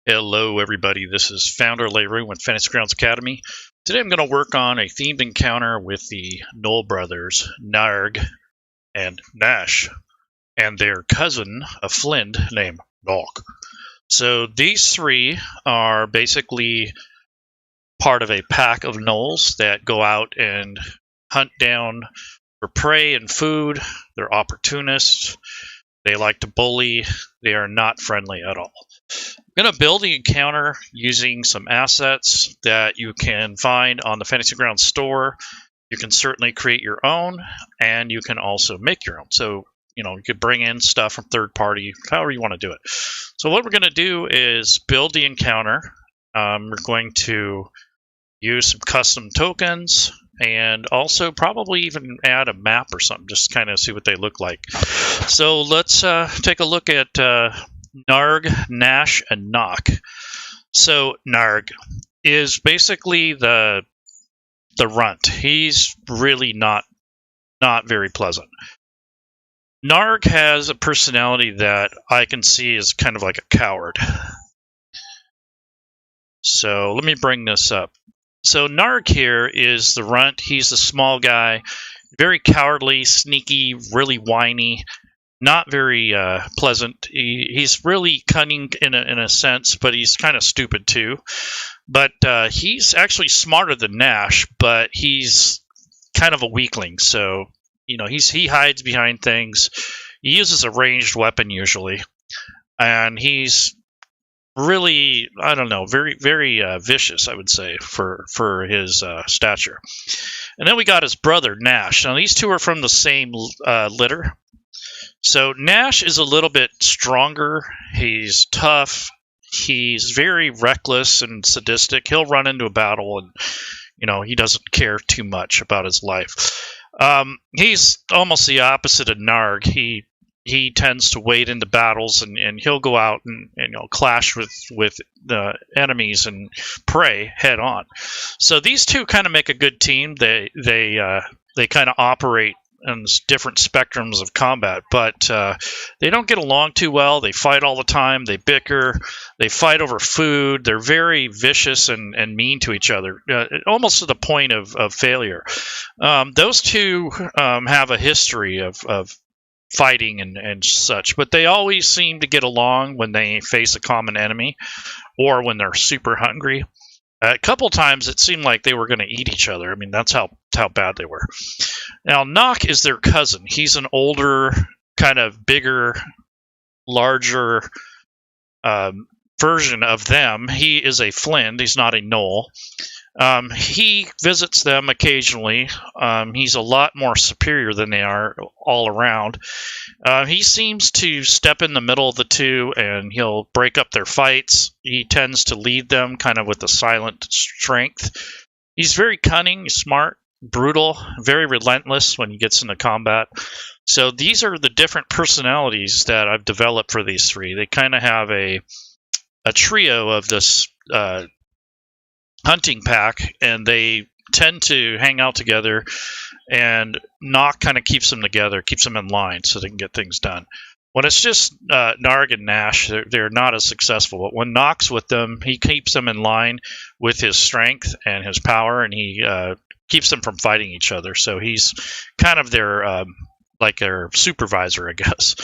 Hello everybody, this is Founder Leroy with Fantasy Grounds Academy. Today I'm going to work on a themed encounter with the Gnoll brothers, Gnarg and Gnash, and their cousin, a Flynn named Gnokk. So these three are basically part of a pack of gnolls that go out and hunt down for prey and food. They're opportunists. They like to bully. They are not friendly at all. I'm going to build the encounter using some assets that you can find on the Fantasy Grounds store. You can certainly create your own, and you can also make your own. So, you could bring in stuff from third party, however you want to do it. So what we're going to do is build the encounter. We're going to use some custom tokens and also probably even add a map or something, just kind of see what they look like. So let's take a look at Gnarg, Gnash, and Gnokk. So Gnarg is basically the runt. He's really not very pleasant. Gnarg has a personality that I can see is kind of like a coward. So let me bring this up. So Gnarg here is the runt. He's a small guy, very cowardly, sneaky, really whiny. Not very pleasant. He's really cunning in a sense, but he's kind of stupid too. But he's actually smarter than Gnash, but he's kind of a weakling. So he hides behind things. He uses a ranged weapon usually, and he's really, I don't know, very very vicious, I would say, for his stature. And then we got his brother Gnash. Now these two are from the same litter. So Gnash is a little bit stronger. He's tough. He's very reckless and sadistic. He'll run into a battle and, he doesn't care too much about his life. He's almost the opposite of Gnarg. He tends to wade into battles and he'll go out and clash with the enemies and prey head on. So these two kind of make a good team. They kind of operate on different spectrums of combat, but they don't get along too well. They fight all the time. They bicker. They fight over food. They're very vicious and mean to each other, almost to the point of failure. Those two have a history of fighting and such, but they always seem to get along when they face a common enemy or when they're super hungry. A couple times it seemed like they were going to eat each other. I mean, that's how bad they were. Now, Gnokk is their cousin. He's an older, kind of bigger, larger version of them. He is a Flynn. He's not a Gnoll. He visits them occasionally. He's a lot more superior than they are all around. He seems to step in the middle of the two, and he'll break up their fights. He tends to lead them kind of with a silent strength. He's very cunning, smart, brutal, very relentless when he gets into combat. So these are the different personalities that I've developed for these three. They kind of have a trio of this hunting pack, and they tend to hang out together, and Gnokk kind of keeps them together, keeps them in line so they can get things done. When it's just Gnarg and Gnash, they're not as successful, but when Gnokk's with them, he keeps them in line with his strength and his power, and he keeps them from fighting each other. So he's kind of their supervisor, I guess.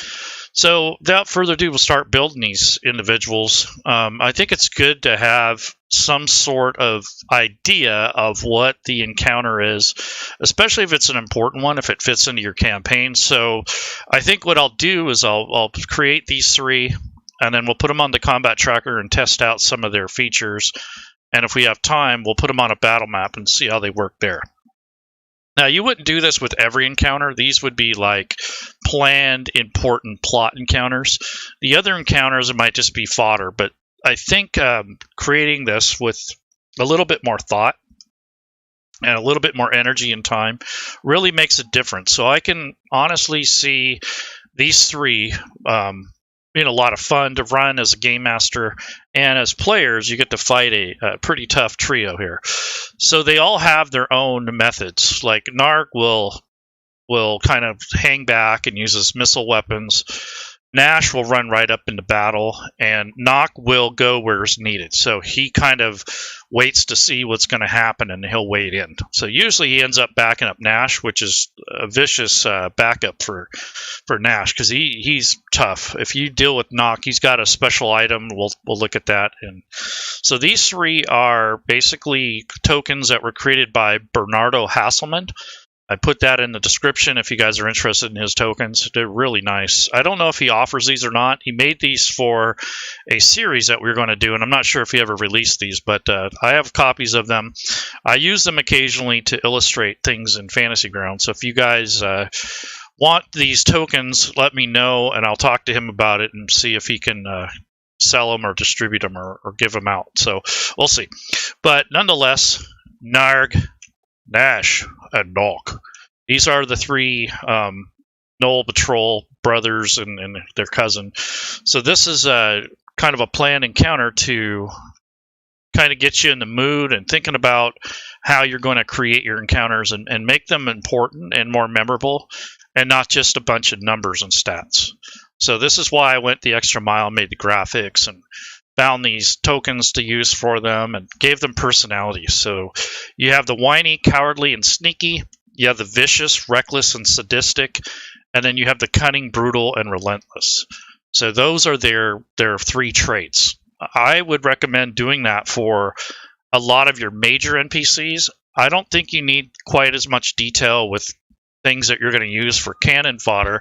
So without further ado, we'll start building these individuals. I think it's good to have some sort of idea of what the encounter is, especially if it's an important one, if it fits into your campaign. So I think what I'll do is I'll create these three, and then we'll put them on the combat tracker and test out some of their features. And if we have time, we'll put them on a battle map and see how they work there. Now, you wouldn't do this with every encounter. These would be like planned, important plot encounters. The other encounters, it might just be fodder. But I think creating this with a little bit more thought and a little bit more energy and time really makes a difference. So I can honestly see these three being a lot of fun to run as a game master, and as players you get to fight a pretty tough trio here. So they all have their own methods. Like Gnarg will kind of hang back and uses missile weapons. Gnash will run right up into battle, and Gnokk will go where it's needed. So he kind of waits to see what's going to happen, and he'll wait in. So usually he ends up backing up Gnash, which is a vicious backup for Gnash, because he's tough. If you deal with Gnokk, he's got a special item. We'll look at that. And so these three are basically tokens that were created by Bernardo Hasselman. I put that in the description if you guys are interested in his tokens. They're really nice. I don't know if he offers these or not. He made these for a series that we were going to do, and I'm not sure if he ever released these, but I have copies of them. I use them occasionally to illustrate things in Fantasy Ground. So if you guys want these tokens, let me know, and I'll talk to him about it and see if he can sell them or distribute them or give them out. So we'll see. But nonetheless, Gnarg, Gnash, and Gnokk. These are the three Gnoll Patrol brothers and their cousin. So this is kind of a planned encounter to kind of get you in the mood and thinking about how you're going to create your encounters and make them important and more memorable, and not just a bunch of numbers and stats. So this is why I went the extra mile, made the graphics, and found these tokens to use for them and gave them personality. So you have the whiny, cowardly, and sneaky. You have the vicious, reckless, and sadistic. And then you have the cunning, brutal, and relentless. So those are their three traits. I would recommend doing that for a lot of your major NPCs. I don't think you need quite as much detail with things that you're going to use for cannon fodder,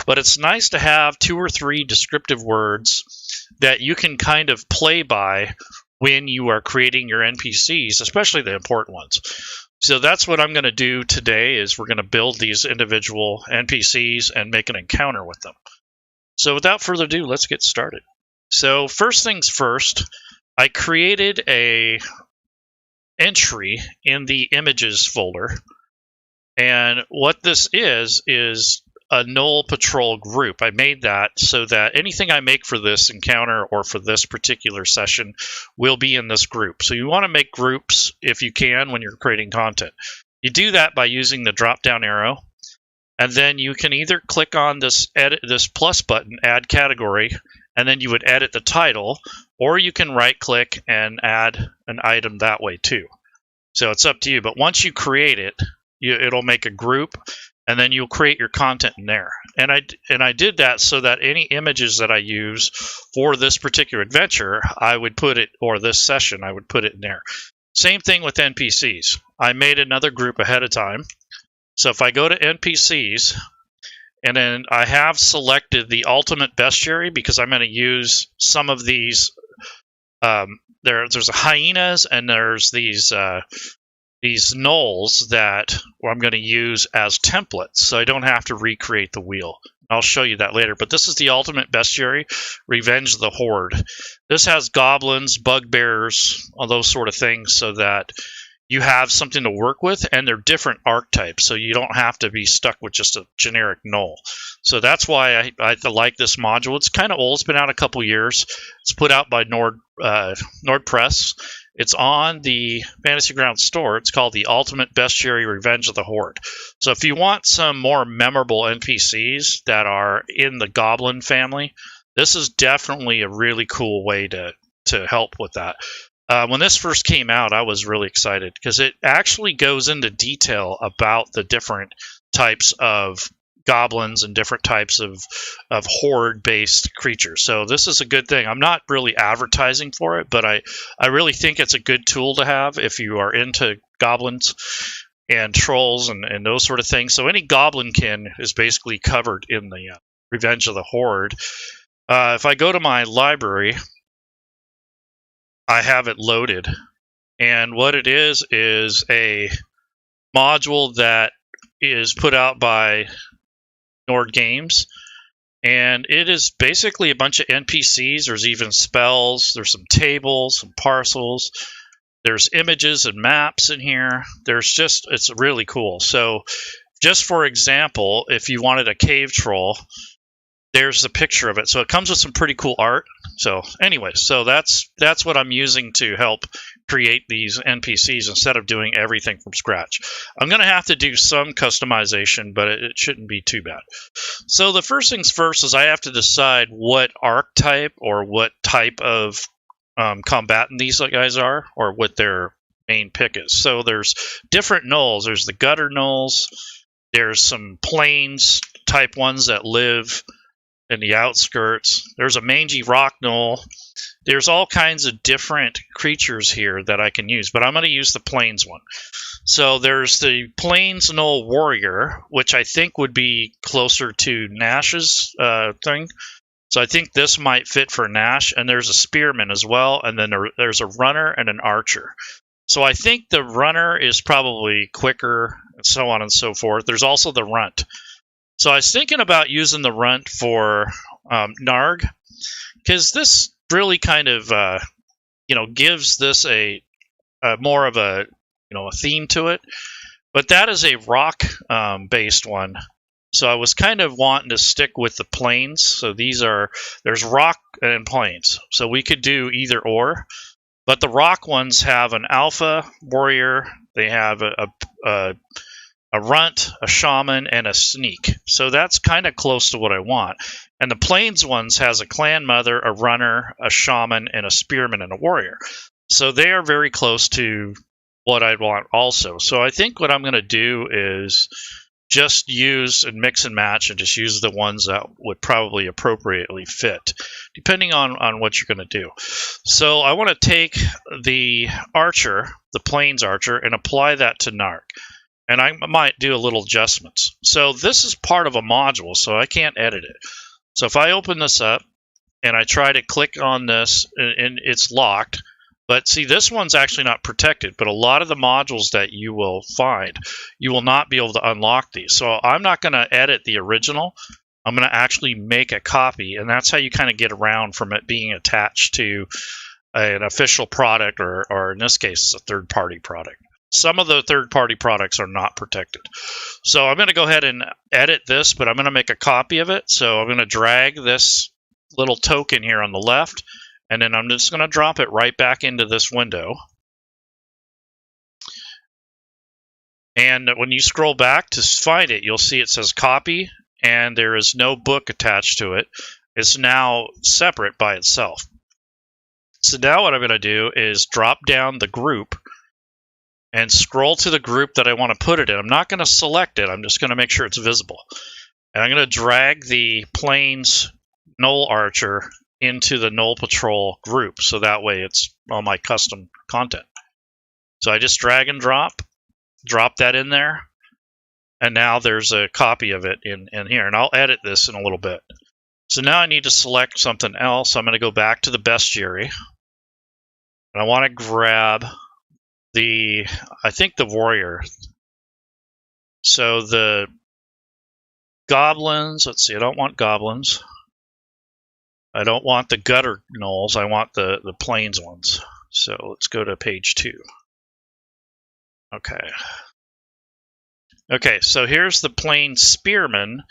but it's nice to have 2 or 3 descriptive words that you can kind of play by when you are creating your NPCs, especially the important ones. So that's what I'm going to do today, is we're going to build these individual NPCs and make an encounter with them. So without further ado, let's get started. So first things first, I created a entry in the images folder. And what this is a Gnoll Patrol group. I made that so that anything I make for this encounter or for this particular session will be in this group. So you want to make groups if you can when you're creating content. You do that by using the drop-down arrow, and then you can either click on this plus button, add category, and then you would edit the title, or you can right-click and add an item that way too. So it's up to you. But once you create it, it'll make a group, and then you'll create your content in there. And I did that so that any images that I use for this particular adventure, I would put it, or this session, I would put it in there. Same thing with NPCs. I made another group ahead of time. So if I go to NPCs, and then I have selected the ultimate bestiary because I'm going to use some of these. There's hyenas, and there's these gnolls that I'm going to use as templates, so I don't have to recreate the wheel. I'll show you that later, but this is the ultimate bestiary, Revenge of the Horde. This has goblins, bugbears, all those sort of things, so that you have something to work with, and they're different archetypes, so you don't have to be stuck with just a generic gnoll. So that's why I like this module. It's kind of old. It's been out a couple years. It's put out by Nord Press. It's on the Fantasy Ground store. It's called the Ultimate Bestiary Revenge of the Horde. So if you want some more memorable NPCs that are in the Goblin family, this is definitely a really cool way to help with that. When this first came out, I was really excited because it actually goes into detail about the different types of goblins and different types of horde-based creatures. So this is a good thing. I'm not really advertising for it, but I really think it's a good tool to have if you are into goblins and trolls and those sort of things. So any goblinkin is basically covered in the Revenge of the Horde. If I go to my library, I have it loaded. And what it is a module that is put out by Nord Games, and it is basically a bunch of NPCs. There's even spells, there's some tables, some parcels, there's images and maps in here. It's really cool. So just for example, if you wanted a cave troll, there's the picture of it. So it comes with some pretty cool art. So anyway, so that's what I'm using to help create these NPCs instead of doing everything from scratch. I'm going to have to do some customization, but it shouldn't be too bad. So the first things first is I have to decide what archetype or what type of combatant these guys are, or what their main pick is. So there's different gnolls. There's the gutter gnolls. There's some plains type ones that live in the outskirts. There's a mangy rock gnoll. There's all kinds of different creatures here that I can use, but I'm going to use the plains one. So there's the plains gnoll warrior, which I think would be closer to Gnash's thing. So I think this might fit for Gnash, and there's a spearman as well, and then there's a runner and an archer. So I think the runner is probably quicker, and so on and so forth. There's also the runt. So I was thinking about using the runt for Gnarg, because this really kind of gives this a more of a a theme to it. But that is a rock based one. So I was kind of wanting to stick with the plains. So there's rock and plains. So we could do either or. But the rock ones have an alpha warrior. They have a runt, a shaman, and a sneak. So that's kind of close to what I want. And the plains ones has a clan mother, a runner, a shaman, and a spearman and a warrior. So they are very close to what I'd want also. So I think what I'm going to do is just use and mix and match and just use the ones that would probably appropriately fit, depending on what you're going to do. So I want to take the archer, the plains archer, and apply that to Gnarg. And I might do a little adjustments. So this is part of a module, so I can't edit it. So if I open this up and I try to click on this, and it's locked. But see, this one's actually not protected, but a lot of the modules that you will find, you will not be able to unlock these. So I'm not going to edit the original. I'm going to actually make a copy, and that's how you kind of get around from it being attached to an official product, or in this case, it's a third-party product. Some of the third-party products are not protected. So I'm going to go ahead and edit this, but I'm going to make a copy of it. So I'm going to drag this little token here on the left, and then I'm just going to drop it right back into this window. And when you scroll back to find it, you'll see it says copy, and there is no book attached to it. It's now separate by itself. So now what I'm going to do is drop down the group and scroll to the group that I want to put it in. I'm not going to select it. I'm just going to make sure it's visible. And I'm going to drag the plains gnoll archer into the Gnoll Patrol group, so that way it's all my custom content. So I just drag and drop that in there, and now there's a copy of it in here, and I'll edit this in a little bit. So now I need to select something else. I'm going to go back to the Bestiary, and I want to grab I think the warrior. So the goblins, let's see, I don't want goblins. I don't want the gutter gnolls. I want the plains ones. So let's go to page 2. Okay. Okay, so here's the plain spearman,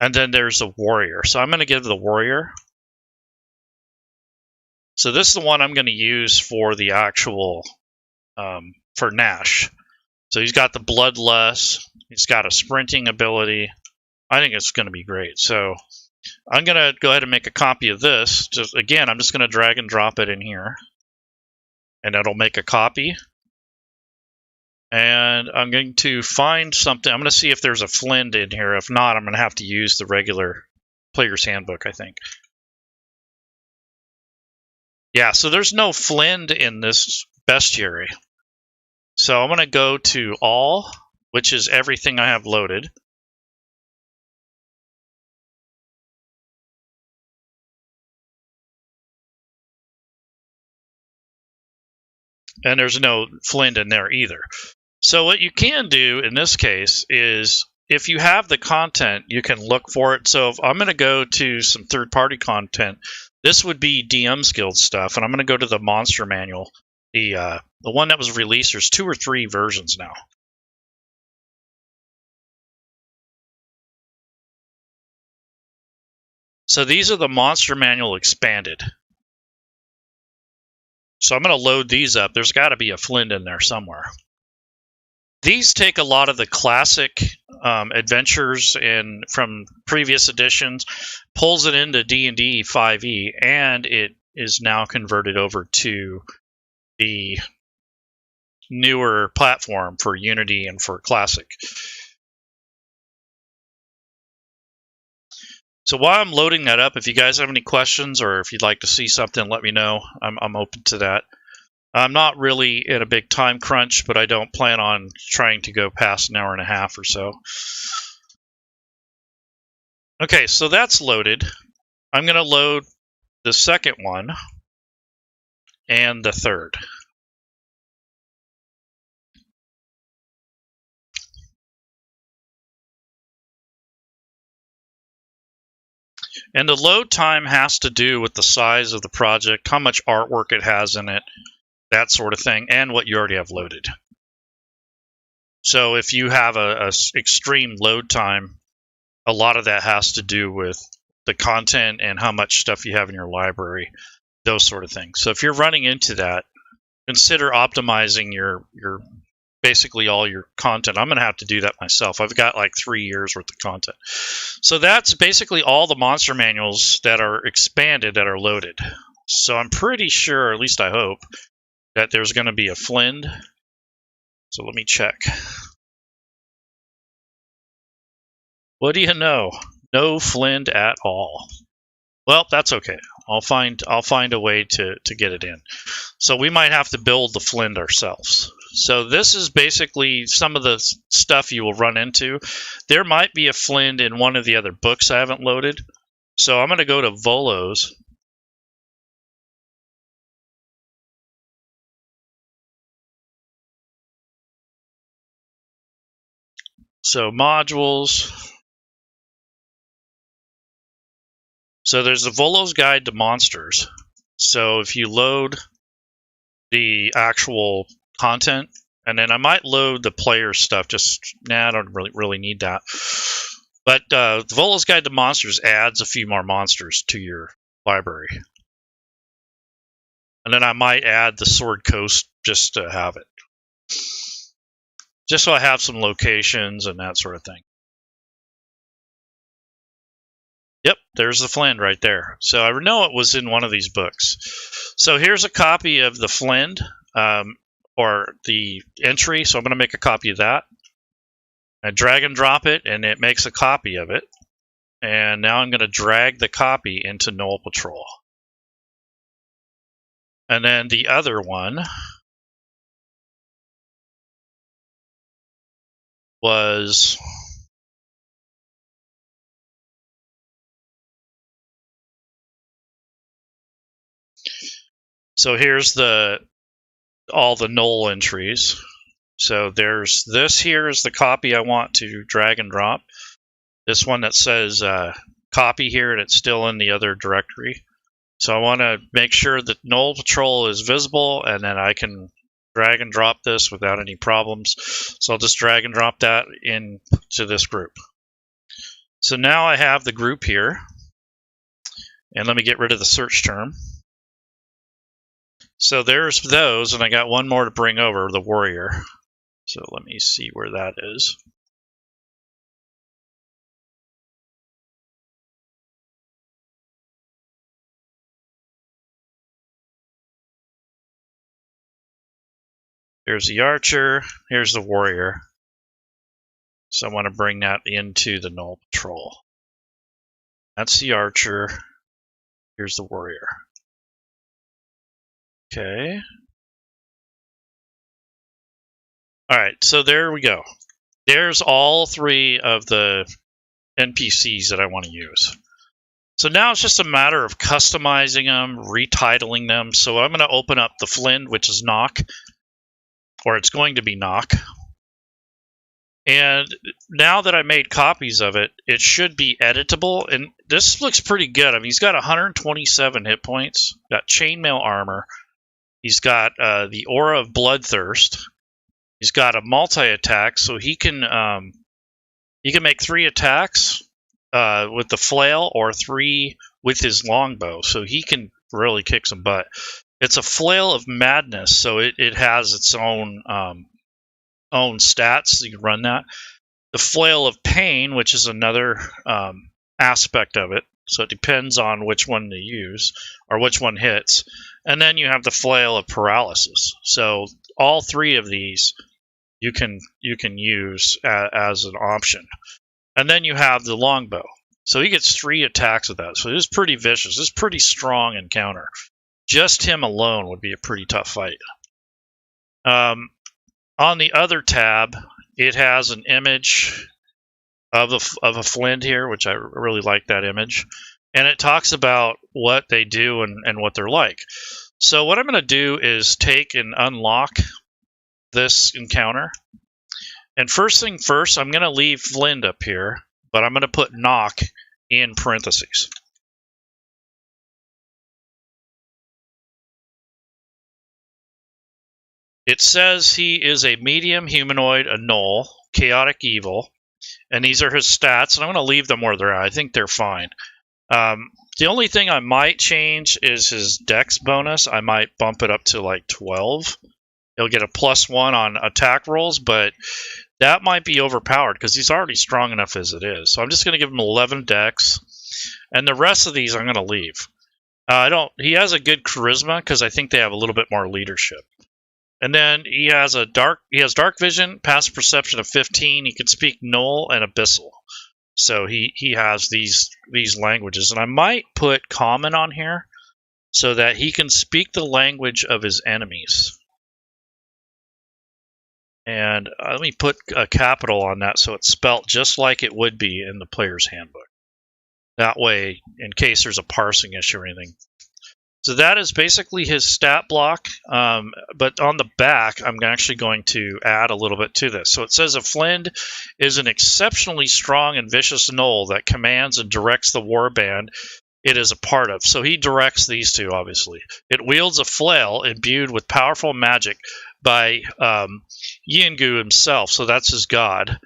and then there's the warrior. So I'm going to give the warrior. So this is the one I'm going to use for the actual, for Gnash. So he's got the bloodlust. He's got a sprinting ability. I think it's going to be great. So I'm going to go ahead and make a copy of this. Again, I'm just going to drag and drop it in here. And that'll make a copy. And I'm going to find something. I'm going to see if there's a Flint in here. If not, I'm going to have to use the regular Player's Handbook, I think. Yeah, so there's no Flint in this Bestiary. So I'm going to go to all, which is everything I have loaded. And there's no Flint in there either. So what you can do in this case is, if you have the content, you can look for it. So if I'm going to go to some third-party content, this would be DM's Guild stuff, and I'm going to go to the Monster Manual, the one that was released. There's 2 or 3 versions now. So these are the monster manual expanded. So I'm going to load these up. There's got to be a Flint in there somewhere. These take a lot of the classic adventures and from previous editions, pulls it into DnD5e, and it is now converted over to the newer platform for Unity and for Classic. So while I'm loading that up, if you guys have any questions or if you'd like to see something, let me know. I'm open to that. I'm not really in a big time crunch, but I don't plan on trying to go past an hour and a half or so. Okay, so that's loaded. I'm going to load the second one and the third. And the load time has to do with the size of the project, how much artwork it has in it, that sort of thing, and what you already have loaded. So if you have a extreme load time, a lot of that has to do with the content and how much stuff you have in your library, those sort of things. So if you're running into that, consider optimizing your basically all your content. I'm going to have to do that myself. I've got like 3 years worth of content. So that's basically all the monster manuals that are expanded that are loaded. So I'm pretty sure, at least I hope, that there's going to be a Flint. So let me check. What do you know? No Flint at all. Well, that's okay. I'll find a way to get it in. So we might have to build the Flint ourselves. So this is basically some of the stuff you will run into. There might be a Flint in one of the other books I haven't loaded. So I'm going to go to Volos. So modules. So there's the Volos Guide to Monsters. So if you load the actual content, and then I might load the player stuff. I don't really need that. But the Volos Guide to Monsters adds a few more monsters to your library. And then I might add the Sword Coast just to have it. Just so I have some locations and that sort of thing. Yep, there's the Flint right there. So I know it was in one of these books. So here's a copy of the Flint, or the entry. So I'm going to make a copy of that. I drag and drop it, and it makes a copy of it. And now I'm going to drag the copy into Gnoll Patrol. And then the other one was... So here's all the Gnoll entries. So there's this here is the copy I want to drag and drop. This one that says copy here, and it's still in the other directory. So I want to make sure that Gnoll Patrol is visible, and then I can drag and drop this without any problems. So I'll just drag and drop that into this group. So now I have the group here. And let me get rid of the search term. So there's those, and I got one more to bring over, the warrior. So let me see where that is. Here's the archer, here's the warrior. So I want to bring that into the Gnoll Patrol. That's the archer. Here's the warrior. Okay. Alright, so there we go. There's all three of the NPCs that I want to use. So now it's just a matter of customizing them, retitling them. So I'm going to open up the Flint, which is Gnokk, or it's going to be Gnokk. And now that I made copies of it, it should be editable. And this looks pretty good. I mean, he's got 127 hit points, got chainmail armor. He's got the Aura of Bloodthirst. He's got a multi-attack, so he can make 3 attacks with the flail or 3 with his longbow, so he can really kick some butt. It's a flail of madness, so it has its own stats. So you can run that. The flail of pain, which is another aspect of it. So it depends on which one to use or which one hits. And then you have the flail of paralysis. So all 3 of these you can use as an option. And then you have the longbow. So he gets 3 attacks with that. So it is pretty vicious. It's pretty strong encounter. Just him alone would be a pretty tough fight. On the other tab, it has an image of a Flint here, which I really like that image. And it talks about what they do and what they're like. So what I'm going to do is take and unlock this encounter. And first thing first, I'm going to leave Flint up here, but I'm going to put Gnokk in parentheses. It says he is a medium humanoid, a Gnoll, chaotic evil, and these are his stats, and I'm going to leave them where they're at. I think they're fine. The only thing I might change is his dex bonus. I might bump it up to like 12. He'll get a +1 on attack rolls, but that might be overpowered because he's already strong enough as it is. So I'm just going to give him 11 dex, and the rest of these I'm going to leave. He has a good charisma because I think they have a little bit more leadership. And then he has dark vision, passive perception of 15. He can speak Gnoll and Abyssal. So he has these languages. And I might put common on here so that he can speak the language of his enemies. And let me put a capital on that so it's spelt just like it would be in the player's handbook. That way, in case there's a parsing issue or anything. So that is basically his stat block, but on the back, I'm actually going to add a little bit to this. So it says a Flint is an exceptionally strong and vicious Gnoll that commands and directs the warband it is a part of. So he directs these 2, obviously. It wields a flail imbued with powerful magic by Yingu himself, so that's his god.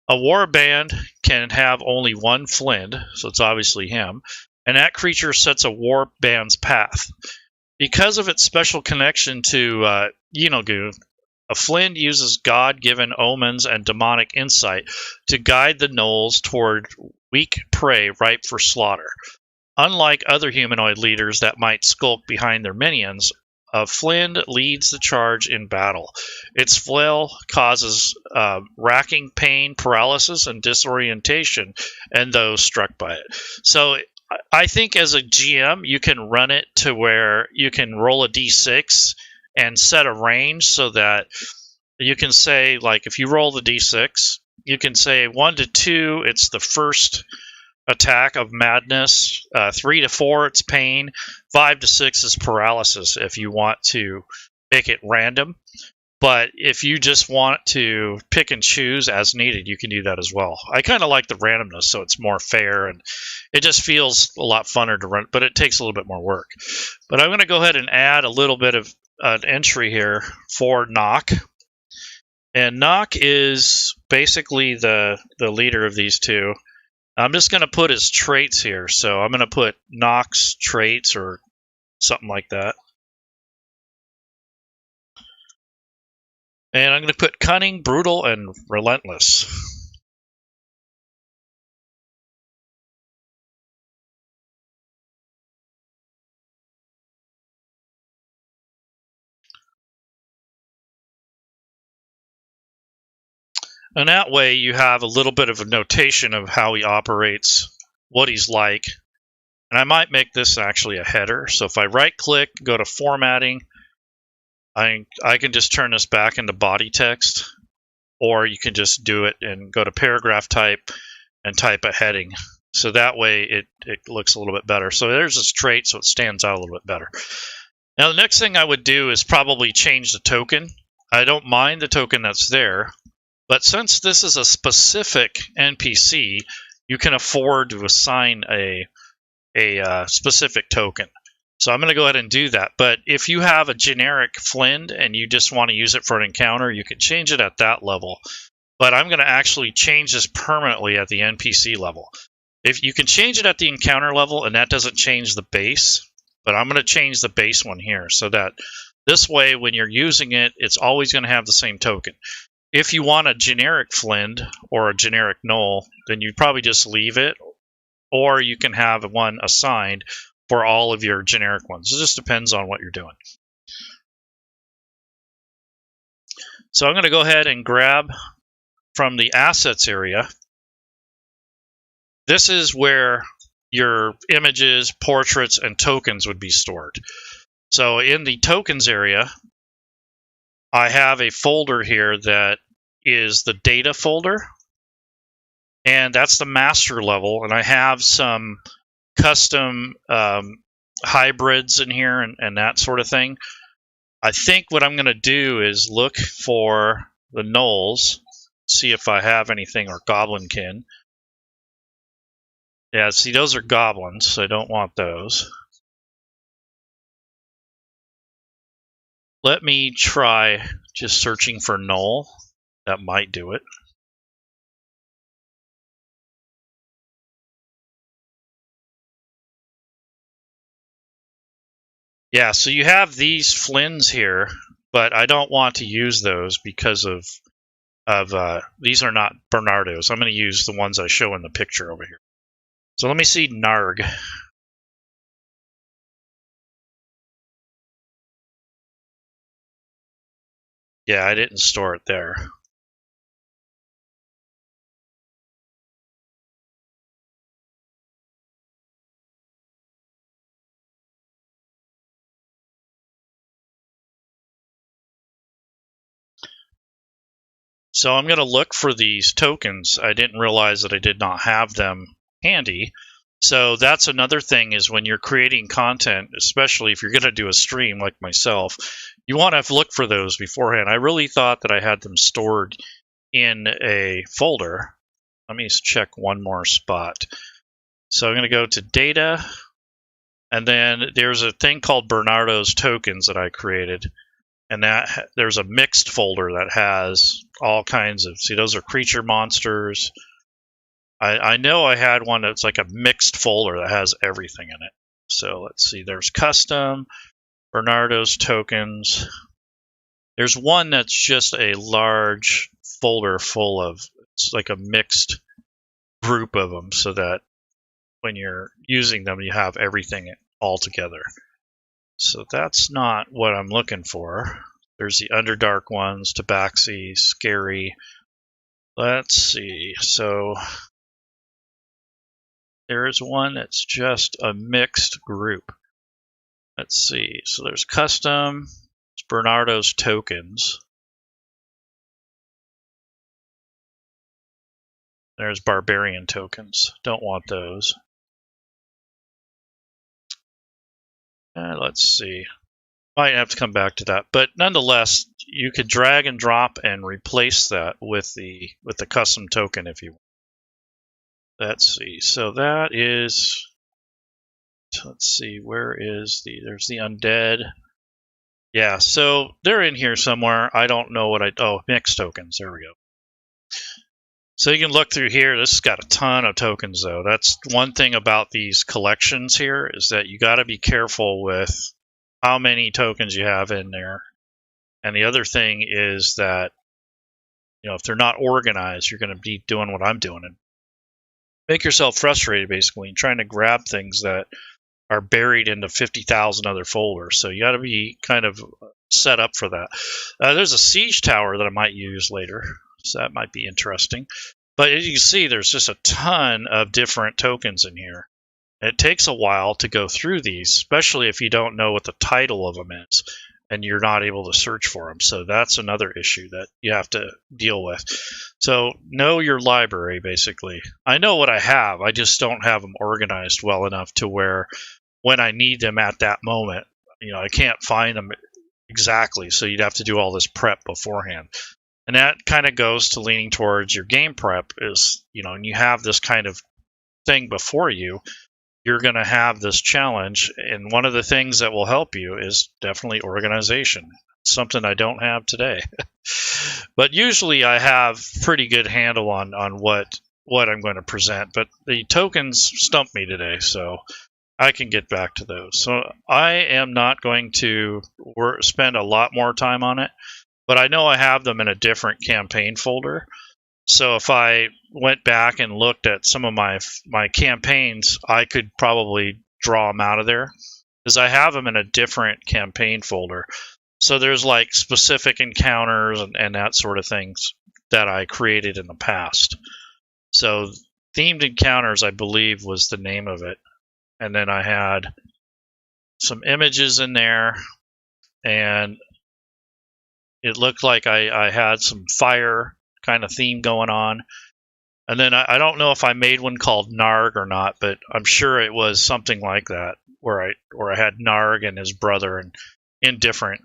A warband can have only 1 Flint, so it's obviously him. And that creature sets a war band's path. Because of its special connection to Yingu, a Flint uses God-given omens and demonic insight to guide the Gnolls toward weak prey ripe for slaughter. Unlike other humanoid leaders that might skulk behind their minions, a Flint leads the charge in battle. Its flail causes racking pain, paralysis, and disorientation in those struck by it. So I think as a GM, you can run it to where you can roll a d6 and set a range so that you can say, like, if you roll the d6, you can say 1 to 2, it's the first attack of madness, 3 to 4, it's pain, 5 to 6 is paralysis if you want to make it random. But if you just want to pick and choose as needed, you can do that as well. I kind of like the randomness, so it's more fair, and it just feels a lot funner to run, but it takes a little bit more work. But I'm going to go ahead and add a little bit of an entry here for Gnokk. And Gnokk is basically the leader of these 2. I'm just going to put his traits here. So I'm going to put Gnokk's traits or something like that. And I'm going to put cunning, brutal, and relentless. And that way you have a little bit of a notation of how he operates, what he's like. And I might make this actually a header. So if I right-click, go to formatting, I can just turn this back into body text, or you can just do it and go to paragraph type and type a heading. So that way it looks a little bit better. So there's this trait, so it stands out a little bit better. Now the next thing I would do is probably change the token. I don't mind the token that's there, but since this is a specific NPC, you can afford to assign a specific token. So I'm going to go ahead and do that. But if you have a generic Flint and you just want to use it for an encounter, you can change it at that level. But I'm going to actually change this permanently at the NPC level. If you can change it at the encounter level, and that doesn't change the base, but I'm going to change the base one here so that this way, when you're using it, it's always going to have the same token. If you want a generic Flind or a generic Gnoll, then you'd probably just leave it, or you can have one assigned for all of your generic ones. It just depends on what you're doing. So I'm going to go ahead and grab from the assets area. This is where your images, portraits, and tokens would be stored. So in the tokens area, I have a folder here that is the data folder, and that's the master level, and I have some custom hybrids in here and that sort of thing. I think what I'm going to do is look for the gnolls, see if I have anything, or goblinkin. Yeah, see, those are goblins, so I don't want those. Let me try just searching for gnoll. That might do it. Yeah, so you have these Flinds here, but I don't want to use those because of these are not Bernardos. I'm going to use the ones I show in the picture over here. So let me see Gnarg. Yeah, I didn't store it there. So I'm going to look for these tokens. I didn't realize that I did not have them handy. So that's another thing, is when you're creating content, especially if you're going to do a stream like myself, you want to look for those beforehand. I really thought that I had them stored in a folder. Let me check one more spot. So I'm going to go to data, and then there's a thing called Bernardo's tokens that I created. And that there's a mixed folder that has all kinds of, see, those are creature monsters. I know I had one that's like a mixed folder that has everything in it. So let's see, there's custom, Bernardo's tokens. There's one that's just a large folder full of, it's like a mixed group of them, so that when you're using them, you have everything all together. So that's not what I'm looking for. There's the Underdark ones, Tabaxi, Scary. Let's see. So there is one that's just a mixed group. Let's see. So there's custom. It's Bernardo's tokens. There's barbarian tokens. Don't want those. Let's see. Might have to come back to that, but nonetheless, you could drag and drop and replace that with the custom token if you want. Let's see. So that is. Let's see. Where is the? There's the undead. Yeah. So they're in here somewhere. I don't know what I. Oh, mixed tokens. There we go. So you can look through here. This has got a ton of tokens, though. That's one thing about these collections here, is that you got to be careful with how many tokens you have in there. And the other thing is that, you know, if they're not organized, you're going to be doing what I'm doing and make yourself frustrated, basically, and trying to grab things that are buried into 50,000 other folders. So you got to be kind of set up for that. There's a siege tower that I might use later, so that might be interesting. But as you can see, there's just a ton of different tokens in here. It takes a while to go through these, especially if you don't know what the title of them is and you're not able to search for them. So that's another issue that you have to deal with. So know your library, basically. I know what I have. I just don't have them organized well enough to where when I need them at that moment, you know, I can't find them exactly. So you'd have to do all this prep beforehand. And that kind of goes to leaning towards your game prep is, you know, and you have this kind of thing before you, you're going to have this challenge. And one of the things that will help you is definitely organization. Something I don't have today. But usually I have pretty good handle on what I'm going to present, but the tokens stumped me today, so I can get back to those. So I am not going to spend a lot more time on it, but I know I have them in a different campaign folder. So if I went back and looked at some of my campaigns, I could probably draw them out of there because I have them in a different campaign folder. So there's like specific encounters and that sort of things that I created in the past. So themed encounters, I believe, was the name of it. And then I had some images in there, and it looked like I had some fire kind of theme going on. And then I don't know if I made one called Gnarg or not, but I'm sure it was something like that, where I had Gnarg and his brother and in different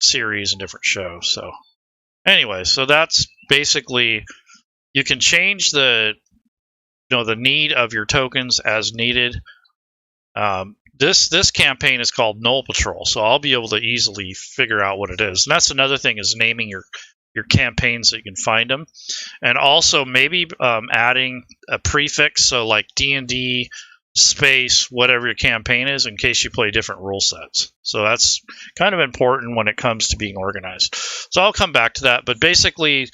series and different shows. So anyway, so that's basically, you can change the need of your tokens as needed. This campaign is called Gnoll Patrol, so I'll be able to easily figure out what it is. And that's another thing, is naming your campaigns so you can find them, and also maybe adding a prefix, so like DnD space whatever your campaign is, in case you play different rule sets. So that's kind of important when it comes to being organized. So I'll come back to that, but basically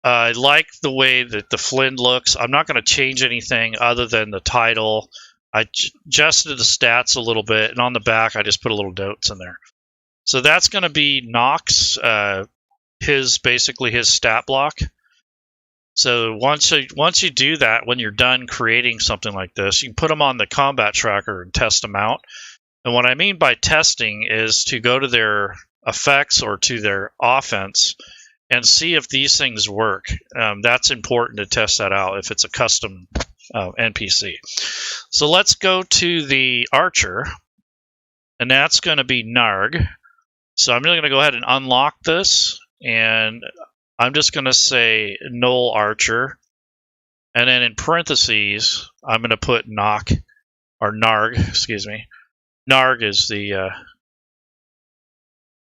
I like the way that the Flynn looks. I'm not going to change anything other than the title. I adjusted the stats a little bit, and on the back I just put a little notes in there. So that's going to be Gnok's basically his stat block. So once you do that, when you're done creating something like this, you can put them on the combat tracker and test them out. And what I mean by testing is to go to their effects or to their offense and see if these things work. That's important to test that out if it's a custom NPC. So let's go to the archer, and that's going to be Gnarg. So I'm really going to go ahead and unlock this, and I'm just going to say Gnoll Archer, and then in parentheses I'm going to put Gnarg, excuse me. Gnarg is the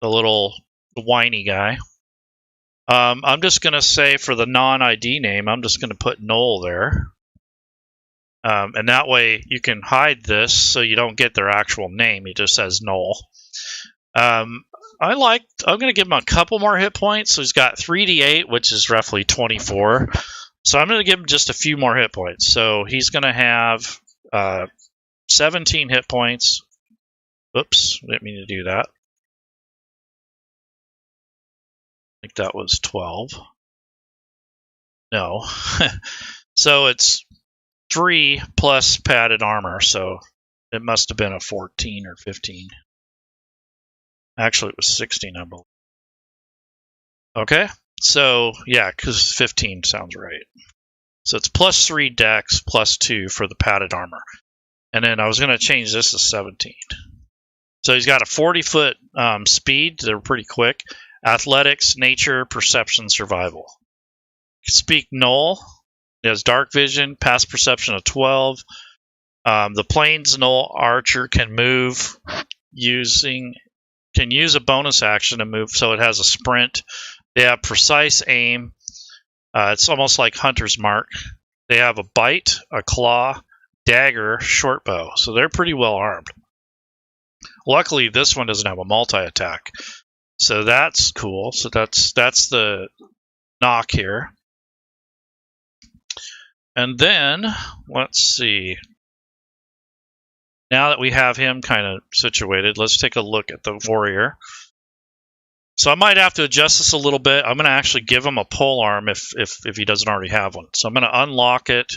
little whiny guy. I'm just going to say, for the non-ID name, I'm just going to put Gnoll there. And that way you can hide this so you don't get their actual name. He just says Gnoll. I'm going to give him a couple more hit points. So he's got 3d8, which is roughly 24. So I'm going to give him just a few more hit points. So he's going to have 17 hit points. Oops, didn't mean to do that. I think that was 12. No. So it's 3 plus padded armor, so it must have been a 14 or 15. Actually, it was 16, I believe. Okay, so yeah, because 15 sounds right. So it's plus 3 dex, plus 2 for the padded armor. And then I was going to change this to 17. So he's got a 40-foot speed. They're pretty quick. Athletics, nature, perception, survival. Speak Gnoll. He has dark vision, past perception of 12. The plains Gnoll Archer can move can use a bonus action to move, so it has a sprint. They have precise aim. It's almost like Hunter's Mark. They have a bite, a claw, dagger, short bow. So they're pretty well armed. Luckily, this one doesn't have a multi-attack. So that's cool. So that's the Gnokk here. And then, let's see. Now that we have him kind of situated, let's take a look at the warrior. So I might have to adjust this a little bit. I'm going to actually give him a polearm if he doesn't already have one. So I'm going to unlock it.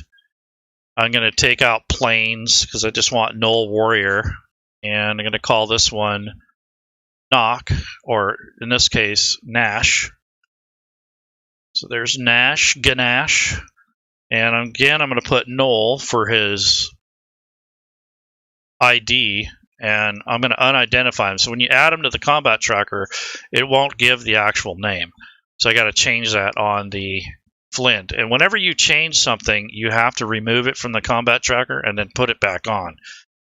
I'm going to take out plains because I just want Gnoll Warrior. And I'm going to call this one Gnokk, or in this case, Gnash. So there's Gnash. And again, I'm going to put Gnoll for his ID, and I'm going to unidentify him. So when you add him to the combat tracker, it won't give the actual name. So I got to change that on the Flint. And whenever you change something, you have to remove it from the combat tracker and then put it back on.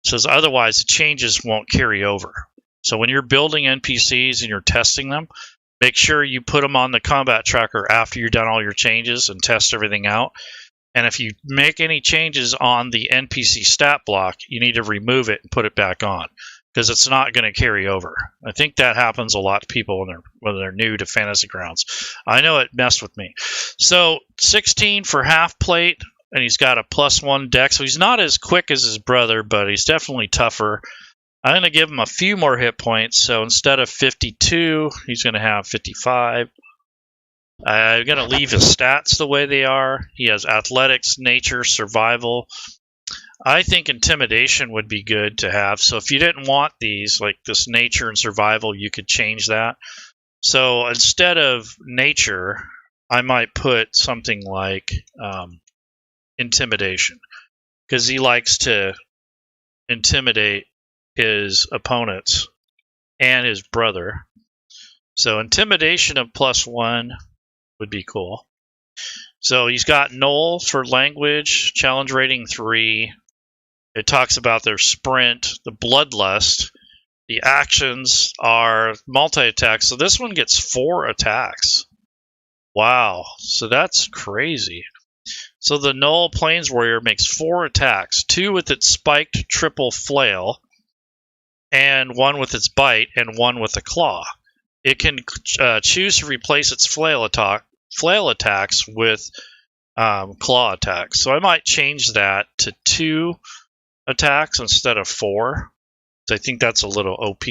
So otherwise, the changes won't carry over. So when you're building NPCs and you're testing them, make sure you put them on the combat tracker after you've done all your changes and test everything out. And if you make any changes on the NPC stat block, you need to remove it and put it back on, because it's not going to carry over. I think that happens a lot to people when they're new to Fantasy Grounds. I know it messed with me. So 16 for half plate, and he's got a +1 dex. So he's not as quick as his brother, but he's definitely tougher. I'm going to give him a few more hit points. So instead of 52, he's going to have 55. I'm going to leave his stats the way they are. He has athletics, nature, survival. I think intimidation would be good to have. So if you didn't want these, like this nature and survival, you could change that. So instead of nature, I might put something like intimidation, because he likes to intimidate his opponents and his brother. So intimidation of +1 would be cool. So he's got Gnoll for language, challenge rating 3. It talks about their sprint, the bloodlust. The actions are multi-attack. So this one gets 4 attacks. Wow. So that's crazy. So the Gnoll Plains Warrior makes 4 attacks, 2 with its spiked triple flail, and 1 with its bite, and 1 with a claw. It can choose to replace its flail attacks with claw attacks. So I might change that to 2 attacks instead of 4. So I think that's a little OP.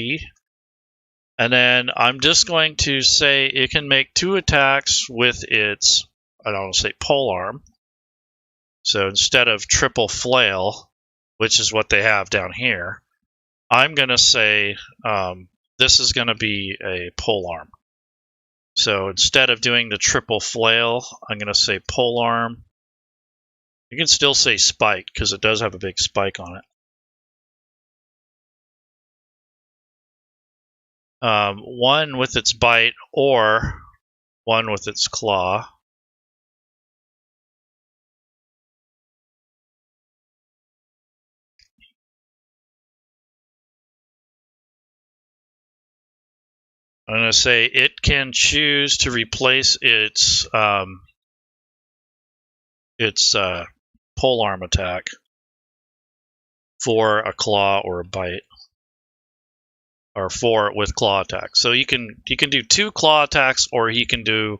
And then I'm just going to say it can make 2 attacks with its, I don't want to say polearm. So instead of triple flail, which is what they have down here, I'm going to say this is going to be a polearm. So instead of doing the triple flail, I'm going to say polearm. You can still say spike because it does have a big spike on it. 1 with its bite or 1 with its claw. I'm going to say it can choose to replace its polearm attack for a claw or a bite, or 4 with claw attack. So you can do 2 claw attacks, or he can do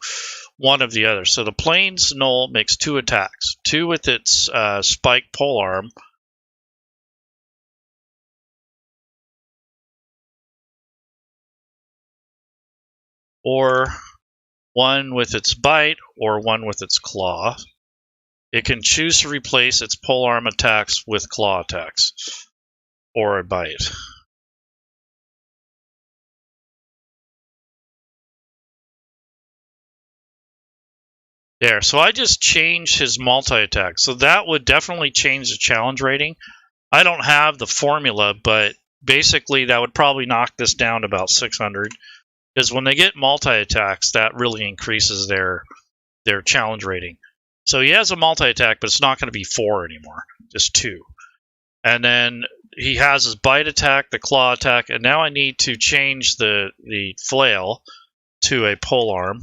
1 of the other. So the Plains Gnoll makes 2 attacks, 2 with its spike polearm, or 1 with its bite, or 1 with its claw. It can choose to replace its polearm attacks with claw attacks, or a bite. There, so I just changed his multi-attack. So that would definitely change the challenge rating. I don't have the formula, but basically that would probably knock this down to about 600. Because when they get multi-attacks, that really increases their challenge rating. So he has a multi-attack, but it's not going to be 4 anymore, just 2. And then he has his bite attack, the claw attack, and now I need to change the flail to a polearm.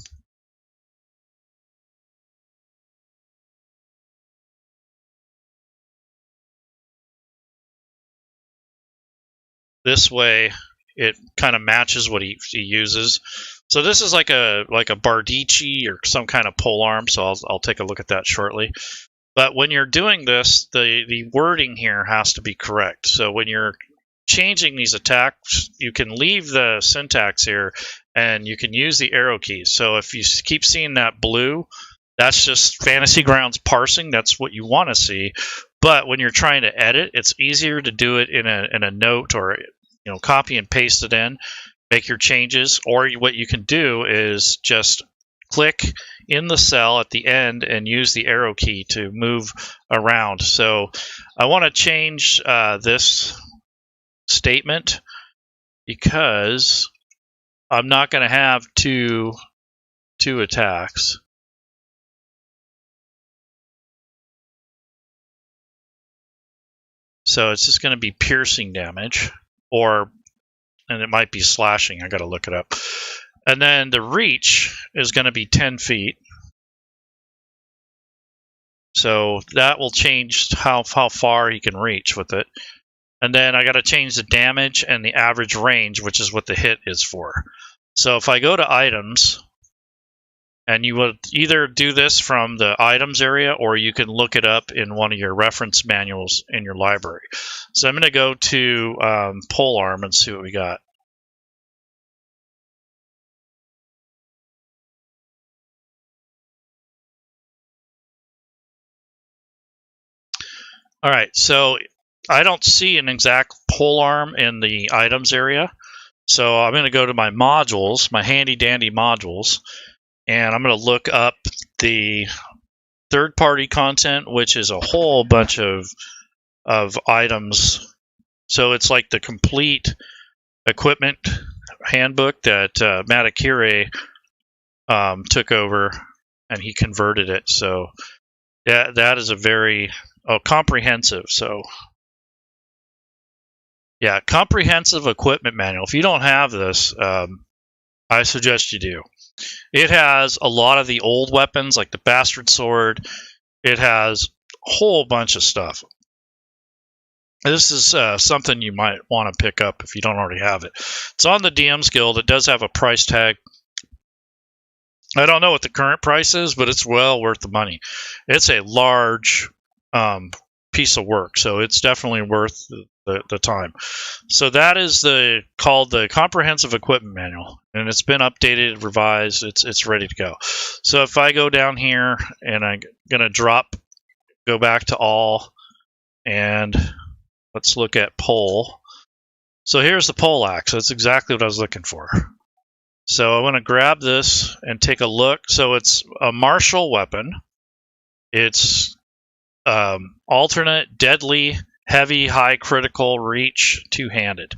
This way, it kind of matches what he uses. So this is like a Bardici or some kind of polearm. So I'll take a look at that shortly. But when you're doing this, the wording here has to be correct. So when you're changing these attacks, you can leave the syntax here, and you can use the arrow keys. So if you keep seeing that blue, that's just Fantasy Grounds parsing. That's what you want to see. But when you're trying to edit, it's easier to do it in a note, or copy and paste it in, make your changes. Or what you can do is just click in the cell at the end and use the arrow key to move around. So I want to change this statement because I'm not going to have two attacks. So it's just going to be piercing damage, and it might be slashing. I got to look it up. And then the reach is going to be 10 feet. So that will change how far he can reach with it. And then I got to change the damage and the average range, which is what the hit is for. So if I go to items, and you would either do this from the items area, or you can look it up in one of your reference manuals in your library. So I'm going to go to polearm and see what we got. All right, so I don't see an exact polearm in the items area. So I'm going to go to my modules, my handy dandy modules, and I'm going to look up the third-party content, which is a whole bunch of items. So it's like the complete equipment handbook that Matt Akire took over, and he converted it. So that is a very comprehensive. So yeah, comprehensive equipment manual. If you don't have this, I suggest you do. It has a lot of the old weapons, like the Bastard Sword. It has a whole bunch of stuff. This is something you might want to pick up if you don't already have it. It's on the DM's Guild. It does have a price tag. I don't know what the current price is, but it's well worth the money. It's a large piece of work, so it's definitely worth the time. So that is called the Comprehensive Equipment Manual, and it's been updated, revised. It's ready to go. So if I go down here and I'm gonna go back to all, and let's look at pole. So here's the pole axe. That's exactly what I was looking for. So I'm going to grab this and take a look. So it's a martial weapon. It's alternate, deadly, heavy, high critical, reach, two-handed.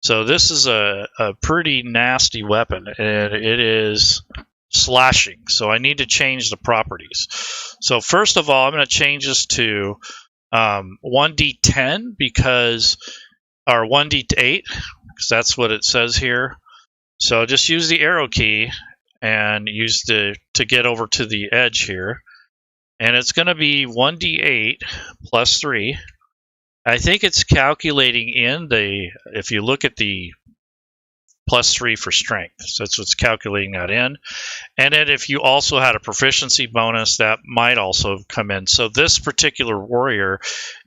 So this is a pretty nasty weapon, and it is slashing. So I need to change the properties. So first of all, I'm going to change this to 1d10 or 1d8, because that's what it says here. So just use the arrow key and use to get over to the edge here. And it's going to be 1d8 plus 3. I think it's calculating if you look at the plus 3 for strength. So that's what's calculating that in. And then if you also had a proficiency bonus, that might also come in. So this particular warrior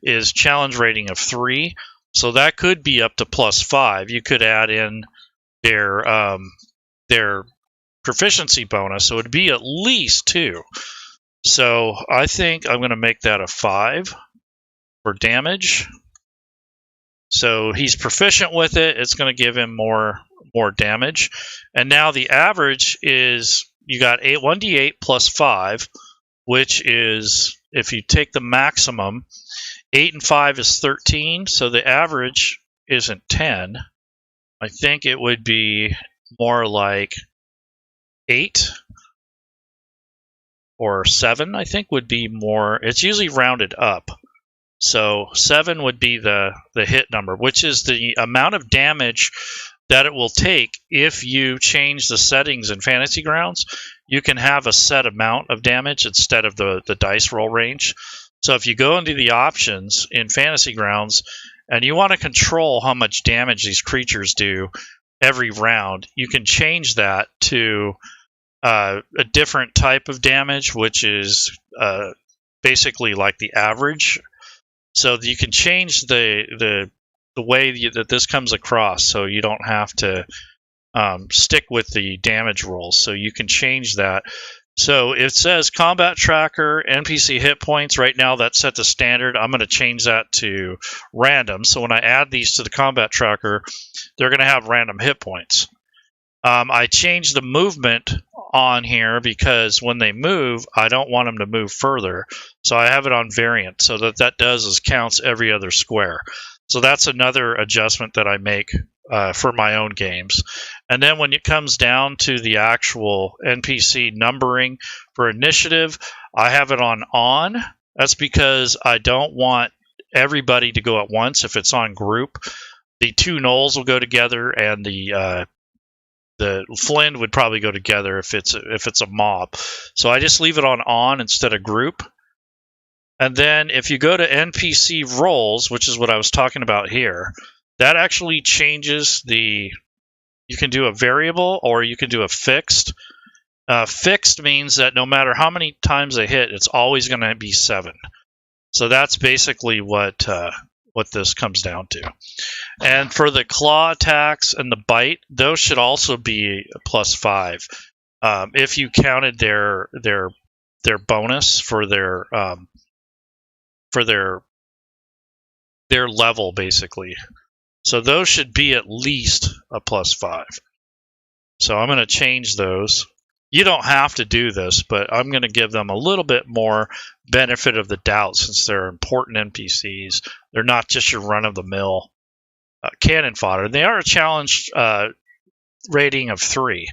is challenge rating of 3. So that could be up to plus 5. You could add in their proficiency bonus, so it would be at least 2. So I think I'm going to make that a 5 for damage. So he's proficient with it. It's going to give him more damage. And now the average is, you got 1d8 plus 5, which is, if you take the maximum, 8 and 5 is 13. So the average isn't 10. I think it would be more like 8 or 7, I think would be more. It's usually rounded up. So 7 would be the hit number, which is the amount of damage that it will take if you change the settings in Fantasy Grounds. You can have a set amount of damage instead of the dice roll range. So if you go into the options in Fantasy Grounds and you want to control how much damage these creatures do every round, you can change that to a different type of damage, which is basically like the average. So you can change the way that this comes across, so you don't have to stick with the damage rolls. So you can change that. So it says combat tracker, NPC hit points. Right now that's set to standard. I'm going to change that to random. So when I add these to the combat tracker, they're going to have random hit points. I changed the movement on here because when they move, I don't want them to move further. So I have it on variant. So that does is counts every other square. So that's another adjustment that I make for my own games. And then when it comes down to the actual NPC numbering for initiative, I have it on. That's because I don't want everybody to go at once if it's on group. The 2 Gnolls will go together, and the the Flynn would probably go together if it's a mob. So I just leave it on instead of group. And then if you go to NPC Roles, which is what I was talking about here, that actually changes the. You can do a variable or you can do a fixed. Fixed means that no matter how many times they hit, it's always going to be 7. So that's basically what this comes down to. And for the claw attacks and the bite, those should also be +5. If you counted their bonus for their level, basically. So those should be at least a +5. So I'm going to change those. You don't have to do this, but I'm going to give them a little bit more benefit of the doubt since they're important NPCs. They're not just your run-of-the-mill cannon fodder. They are a challenge rating of 3.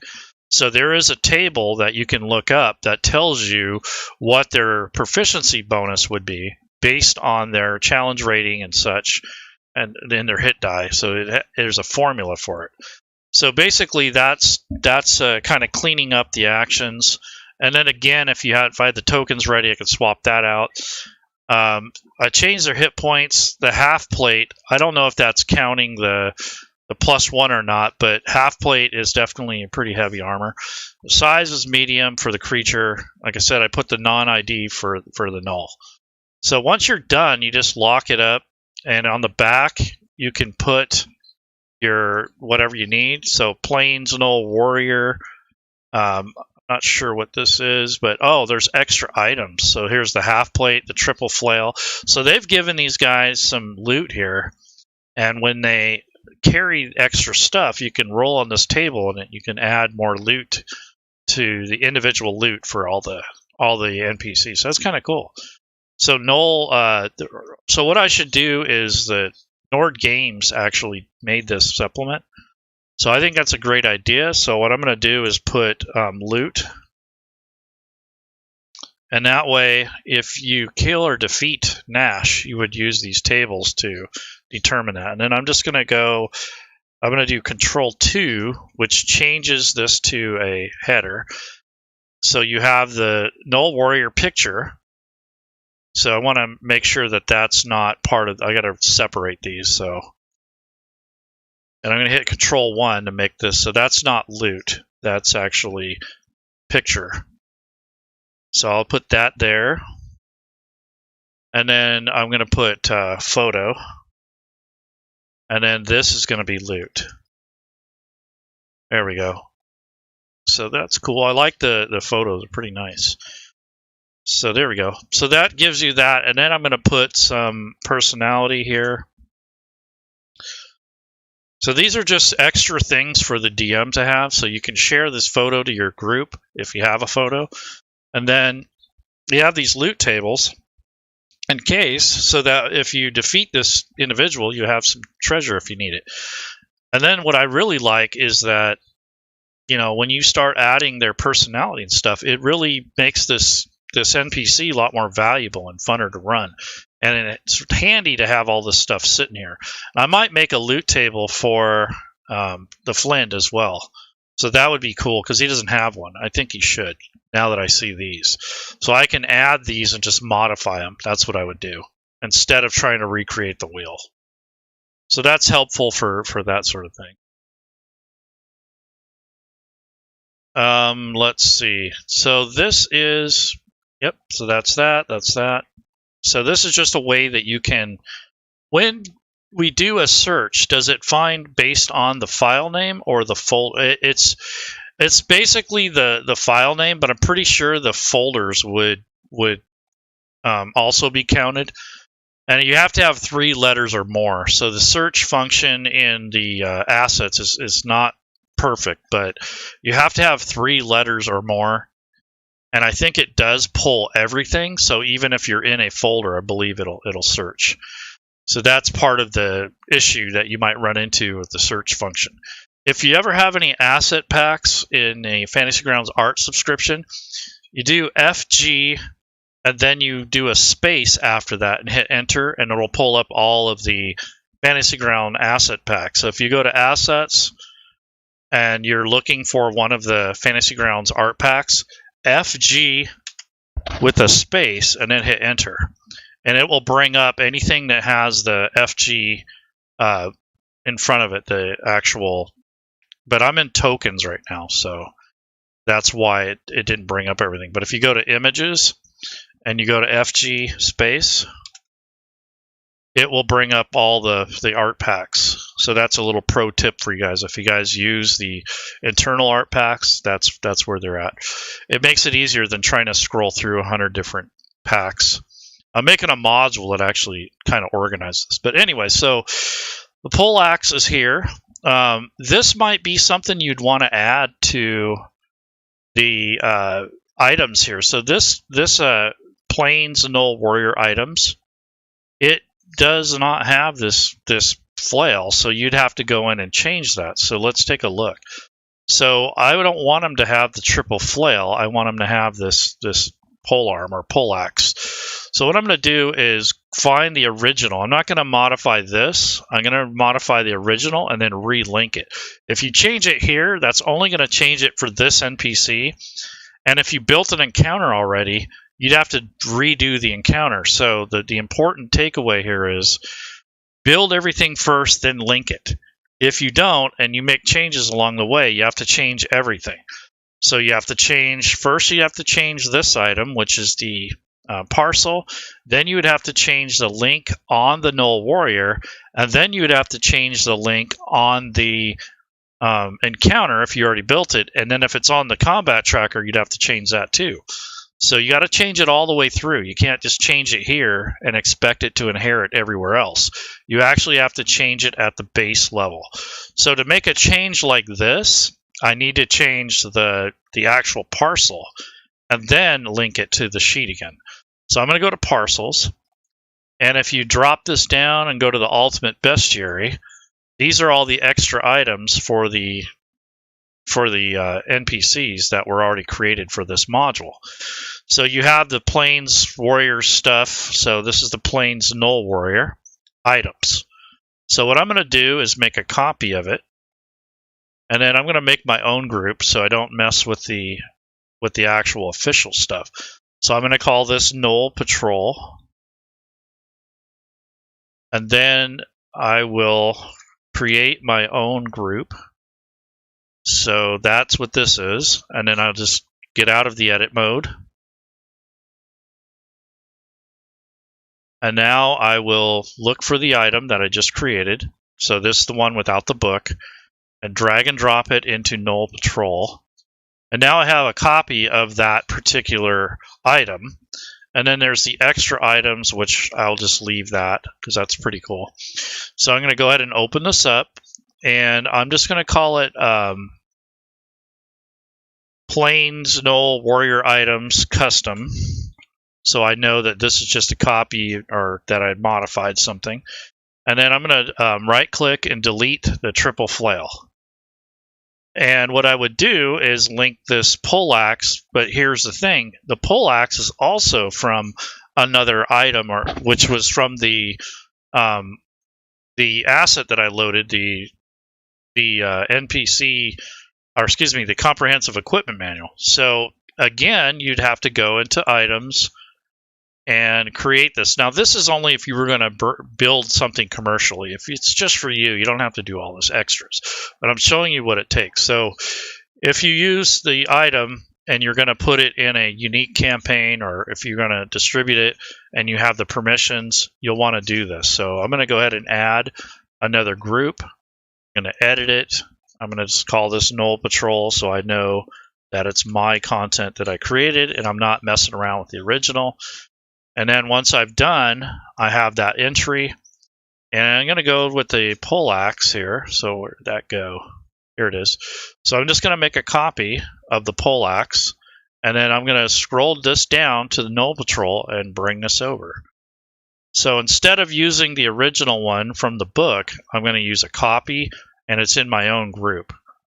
So there is a table that you can look up that tells you what their proficiency bonus would be based on their challenge rating and such, and then their hit die. So there's a formula for it. So basically, that's kind of cleaning up the actions. And then again, if I had the tokens ready, I could swap that out. I changed their hit points. The half plate, I don't know if that's counting the +1 or not, but half plate is definitely a pretty heavy armor. The size is medium for the creature. Like I said, I put the non-ID for the Gnoll. So once you're done, you just lock it up, and on the back you can put your whatever you need. So Plains Gnoll Warrior. I'm not sure what this is, but there's extra items. So here's the half plate, the triple flail. So they've given these guys some loot here, and when they carry extra stuff, you can roll on this table and you can add more loot to the individual loot for all the NPCs. So that's kind of cool. So Gnoll, so what I should do is the Nord Games actually made this supplement. So I think that's a great idea. So what I'm going to do is put loot. And that way, if you kill or defeat Gnash, you would use these tables to determine that. And then I'm just going to I'm going to do Control-2, which changes this to a header. So you have the Gnoll Warrior picture. So I want to make sure that that's not part of, I got to separate these. So, and I'm going to hit Control-1 to make this. So that's not loot. That's actually picture. So I'll put that there. And then I'm going to put photo. And then this is going to be loot. There we go. So that's cool. I like the photos. They're pretty nice. So there we go. So that gives you that. And then I'm going to put some personality here. So these are just extra things for the DM to have. So you can share this photo to your group if you have a photo. And then you have these loot tables in case, so that if you defeat this individual, you have some treasure if you need it. And then what I really like is that, you know, when you start adding their personality and stuff, it really makes this NPC a lot more valuable and funner to run. And it's handy to have all this stuff sitting here. I might make a loot table for the Flint as well. So that would be cool because he doesn't have one. I think he should, now that I see these. So I can add these and just modify them. That's what I would do instead of trying to recreate the wheel. So that's helpful for that sort of thing. Let's see. So this is, yep, so that's that. So this is just a way that you can, when we do a search, does it find based on the file name or the folder? It's basically the file name, but I'm pretty sure the folders would also be counted. And you have to have 3 letters or more. So the search function in the assets is not perfect, but you have to have 3 letters or more. And I think it does pull everything. So even if you're in a folder, I believe it'll search. So that's part of the issue that you might run into with the search function. If you ever have any asset packs in a Fantasy Grounds art subscription, you do FG and then you do a space after that and hit enter, and it'll pull up all of the Fantasy Ground asset packs. So if you go to assets and you're looking for one of the Fantasy Grounds art packs, FG with a space, and then hit enter. And it will bring up anything that has the FG in front of it, the actual. But I'm in tokens right now, so that's why it didn't bring up everything. But if you go to images and you go to FG space, it will bring up all the art packs. So that's a little pro tip for you guys. If you guys use the internal art packs, that's where they're at. It makes it easier than trying to scroll through 100 different packs. I'm making a module that actually kind of organizes this. But anyway, so the poleaxe is here. This might be something you'd want to add to the items here. So this Plains Gnoll Warrior items, it does not have this flail, so you'd have to go in and change that. So let's take a look. So I don't want them to have the triple flail. I want them to have this polearm or poleaxe. So what I'm going to do is find the original. I'm not going to modify this. I'm going to modify the original and then relink it. If you change it here, that's only going to change it for this NPC. And if you built an encounter already, you'd have to redo the encounter. So the important takeaway here is build everything first, then link it. If you don't, and you make changes along the way, you have to change everything. So you have to change, first you have to change this item, which is the parcel. Then you would have to change the link on the Gnoll Warrior, and then you would have to change the link on the encounter if you already built it. And then if it's on the combat tracker, you'd have to change that too. So you got to change it all the way through. You can't just change it here and expect it to inherit everywhere else. You actually have to change it at the base level. So to make a change like this, I need to change the actual parcel and then link it to the sheet again. So I'm going to go to parcels. And if you drop this down and go to the ultimate bestiary, these are all the extra items for the NPCs that were already created for this module. So you have the Plains Warrior stuff. So this is the Plains Gnoll Warrior items. So what I'm going to do is make a copy of it. And then I'm going to make my own group so I don't mess with the actual official stuff. So I'm going to call this Gnoll Patrol. And then I will create my own group. So that's what this is. And then I'll just get out of the edit mode. And now I will look for the item that I just created. So this is the one without the book. And drag and drop it into Gnoll Patrol. And now I have a copy of that particular item. And then there's the extra items, which I'll just leave that because that's pretty cool. So I'm going to go ahead and open this up. And I'm just going to call it Plains Gnoll Warrior Items Custom. So I know that this is just a copy or that I modified something. And then I'm going to right-click and delete the triple flail. And what I would do is link this poleaxe, but here's the thing. The poleaxe is also from another item, which was from the asset that I loaded, the NPC, or excuse me, the Comprehensive Equipment Manual. So again, you'd have to go into items and create this. Now, this is only if you were going to build something commercially. If it's just for you, you don't have to do all this extras. But I'm showing you what it takes. So if you use the item and you're going to put it in a unique campaign, or if you're going to distribute it and you have the permissions, you'll want to do this. So I'm going to go ahead and add another group. I'm going to edit it. I'm going to just call this Gnoll Patrol so I know that it's my content that I created and I'm not messing around with the original. And then once I've done, I have that entry. And I'm going to go with the poleaxe here. So where did that go? Here it is. So I'm just going to make a copy of the poleaxe. And then I'm going to scroll this down to the Gnoll Patrol and bring this over. So instead of using the original one from the book, I'm going to use a copy. And it's in my own group.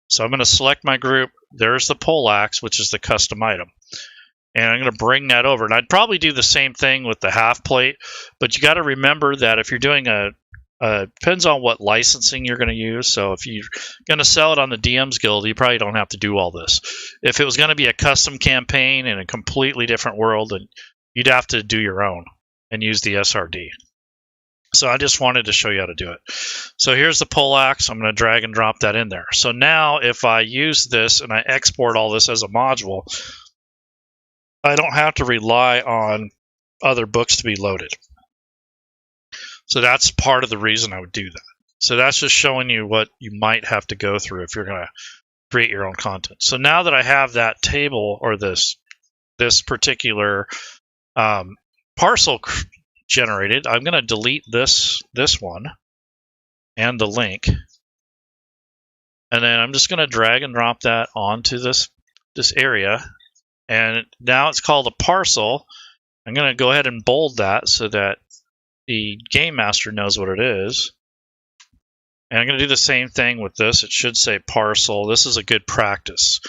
So I'm going to select my group. There's the poleaxe, which is the custom item. And I'm going to bring that over. And I'd probably do the same thing with the half plate. But you got to remember that if you're doing a Depends on what licensing you're going to use. So if you're going to sell it on the DM's Guild, you probably don't have to do all this. If it was going to be a custom campaign in a completely different world, then you'd have to do your own and use the SRD. So I just wanted to show you how to do it. So here's the poleaxe. I'm going to drag and drop that in there. So now if I use this and I export all this as a module, I don't have to rely on other books to be loaded. So that's part of the reason I would do that. So that's just showing you what you might have to go through if you're going to create your own content. So now that I have that table or this particular parcel generated, I'm going to delete this one and the link, and then I'm just going to drag and drop that onto this area, and now it's called a parcel. I'm going to go ahead and bold that so that the game master knows what it is, and I'm going to do the same thing with this. It should say parcel. This is a good practice,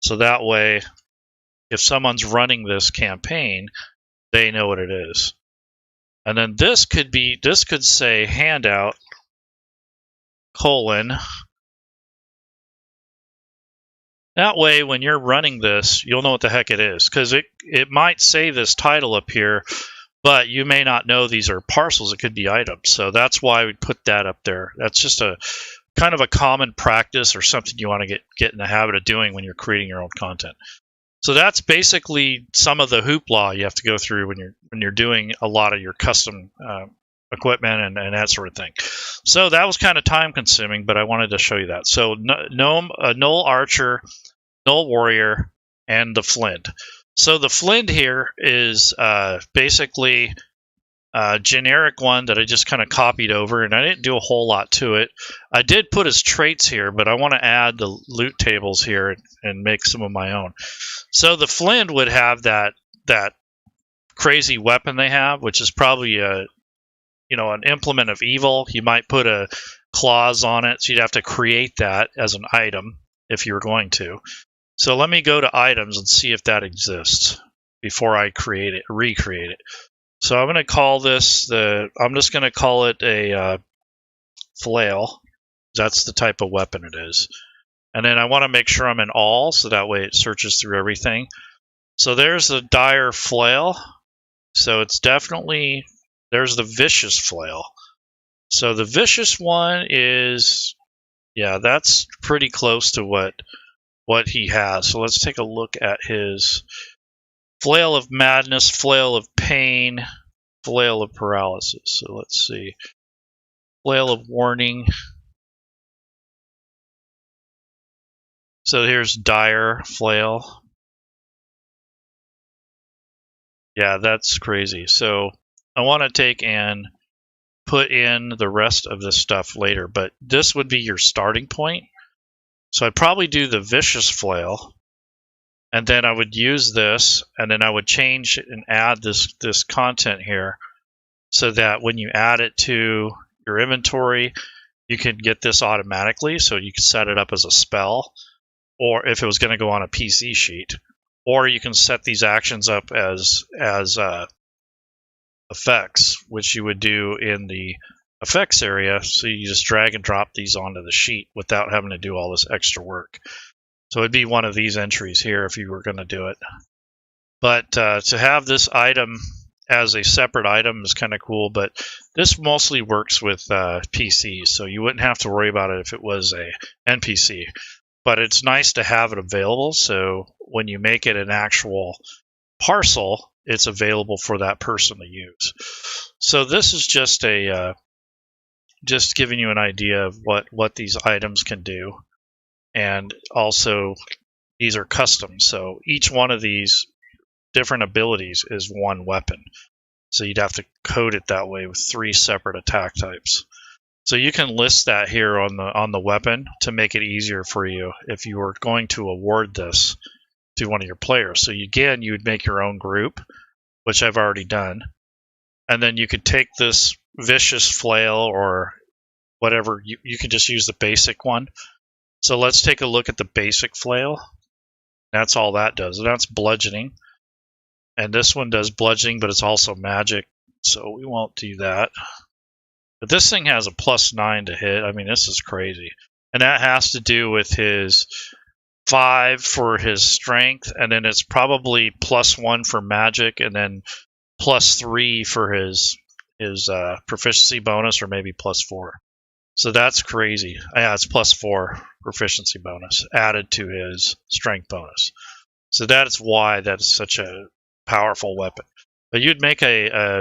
so that way if someone's running this campaign, they know what it is. And then this could say handout : that way when you're running this, you'll know what the heck it is, because it might say this title up here, but you may not know these are parcels. It could be items. So that's why we put that up there. That's just a kind of a common practice or something you want to get in the habit of doing when you're creating your own content. So that's basically some of the hoopla you have to go through when you're doing a lot of your custom equipment and that sort of thing. So that was kind of time consuming, but I wanted to show you that. So Gnoll Archer, Gnoll Warrior, and the Flint. So the Flint here is basically a generic one that I just kind of copied over, and I didn't do a whole lot to it. I did put his traits here, but I want to add the loot tables here and make some of my own. So the Flint would have that crazy weapon they have, which is probably an implement of evil. You might put a claws on it, so you'd have to create that as an item if you were going to. So let me go to items and see if that exists before I recreate it. So I'm going to call this I'm just going to call it a flail. That's the type of weapon it is. And then I want to make sure I'm in all, so that way it searches through everything. So there's the dire flail. So it's definitely, there's the vicious flail. So the vicious one is, yeah, that's pretty close to what he has. So let's take a look at his flail of madness, flail of pain, flail of paralysis. So let's see. Flail of warning. So here's dire flail. Yeah, that's crazy. So I want to take and put in the rest of this stuff later, but this would be your starting point. So I'd probably do the vicious flail, and then I would use this, and then I would change and add this content here so that when you add it to your inventory, you can get this automatically. So you can set it up as a spell, or if it was going to go on a PC sheet, or you can set these actions up as effects, which you would do in the effects area. So you just drag and drop these onto the sheet without having to do all this extra work. So it'd be one of these entries here if you were going to do it. But to have this item as a separate item is kind of cool, but this mostly works with PCs, so you wouldn't have to worry about it if it was a NPC. But it's nice to have it available, so when you make it an actual parcel, it's available for that person to use. So this is just just giving you an idea of what these items can do. And also, these are custom, so each one of these different abilities is one weapon. So you'd have to code it that way with 3 separate attack types. So you can list that here on the weapon to make it easier for you if you were going to award this to one of your players. So again, you would make your own group, which I've already done. And then you could take this vicious flail or whatever, you can just use the basic one. So let's take a look at the basic flail. That's all that does, and that's bludgeoning. And this one does bludgeoning, but it's also magic, so we won't do that. But this thing has a +9 to hit. I mean, this is crazy. And that has to do with his 5 for his strength, and then it's probably +1 for magic, and then +3 for his proficiency bonus, or maybe +4. So that's crazy. Yeah, it's +4 proficiency bonus added to his strength bonus. So that is why that is such a powerful weapon. But you'd make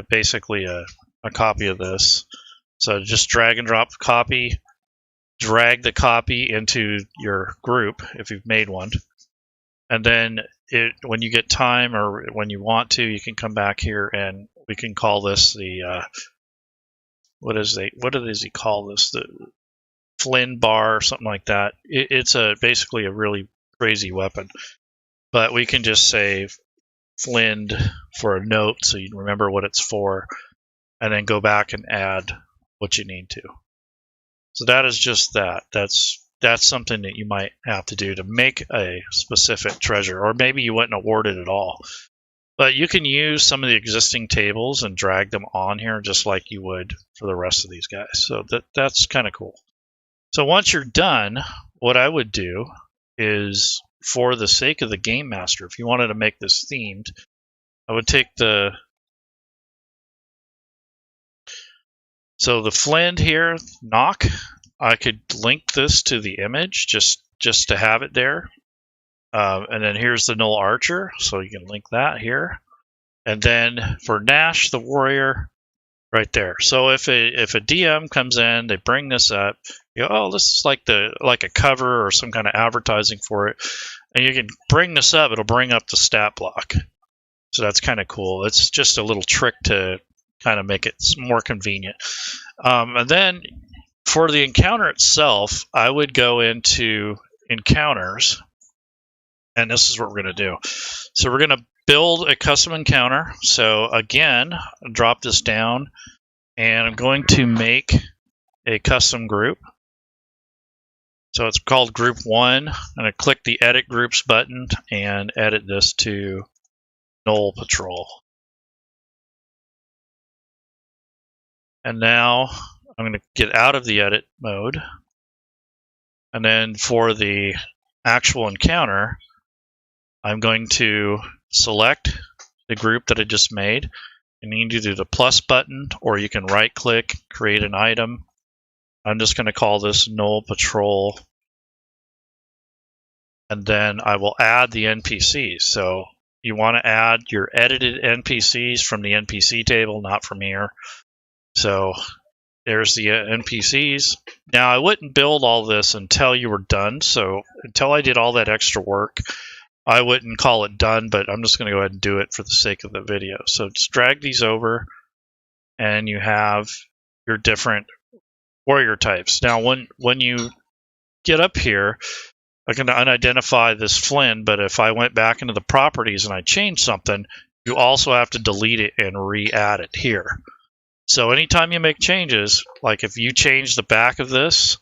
basically a copy of this. So just drag and drop copy, drag the copy into your group if you've made one, and then when you get time or when you want to, you can come back here and we can call this the what does he call this? The Flynn bar or something like that. It's basically a really crazy weapon, but we can just say Flynn for a note so you remember what it's for, and then go back and add what you need to. So that is just that. That's something that you might have to do to make a specific treasure, or maybe you wouldn't award it at all. But you can use some of the existing tables and drag them on here just like you would for the rest of these guys. So that's kind of cool. So once you're done, what I would do is, for the sake of the game master, if you wanted to make this themed, I would take the Flynn here, Gnokk. I could link this to the image just to have it there. And then here's the Gnoll Archer, so you can link that here. And then for Gnash, the Warrior, right there. So if a DM comes in, they bring this up, you go, oh, this is like a cover or some kind of advertising for it, and you can bring this up. It'll bring up the stat block. So that's kind of cool. It's just a little trick to kind of make it more convenient. And then for the encounter itself, I would go into encounters, and this is what we're going to do. So we're going to build a custom encounter. So again, drop this down, and I'm going to make a custom group. So it's called Group 1. I'm going to click the Edit Groups button and edit this to Gnoll Patrol. And now I'm going to get out of the edit mode. And then for the actual encounter, I'm going to select the group that I just made. And you can do the plus button, or you can right click, create an item. I'm just going to call this Gnoll Patrol. And then I will add the NPCs. So you want to add your edited NPCs from the NPC table, not from here. So there's the NPCs. Now I wouldn't build all this until you were done. So until I did all that extra work, I wouldn't call it done, but I'm just going to go ahead and do it for the sake of the video. So just drag these over, and you have your different warrior types. Now when you get up here, I can unidentify this Flynn, but if I went back into the properties and I changed something, you also have to delete it and re-add it here. So anytime you make changes, like if you change the back of this,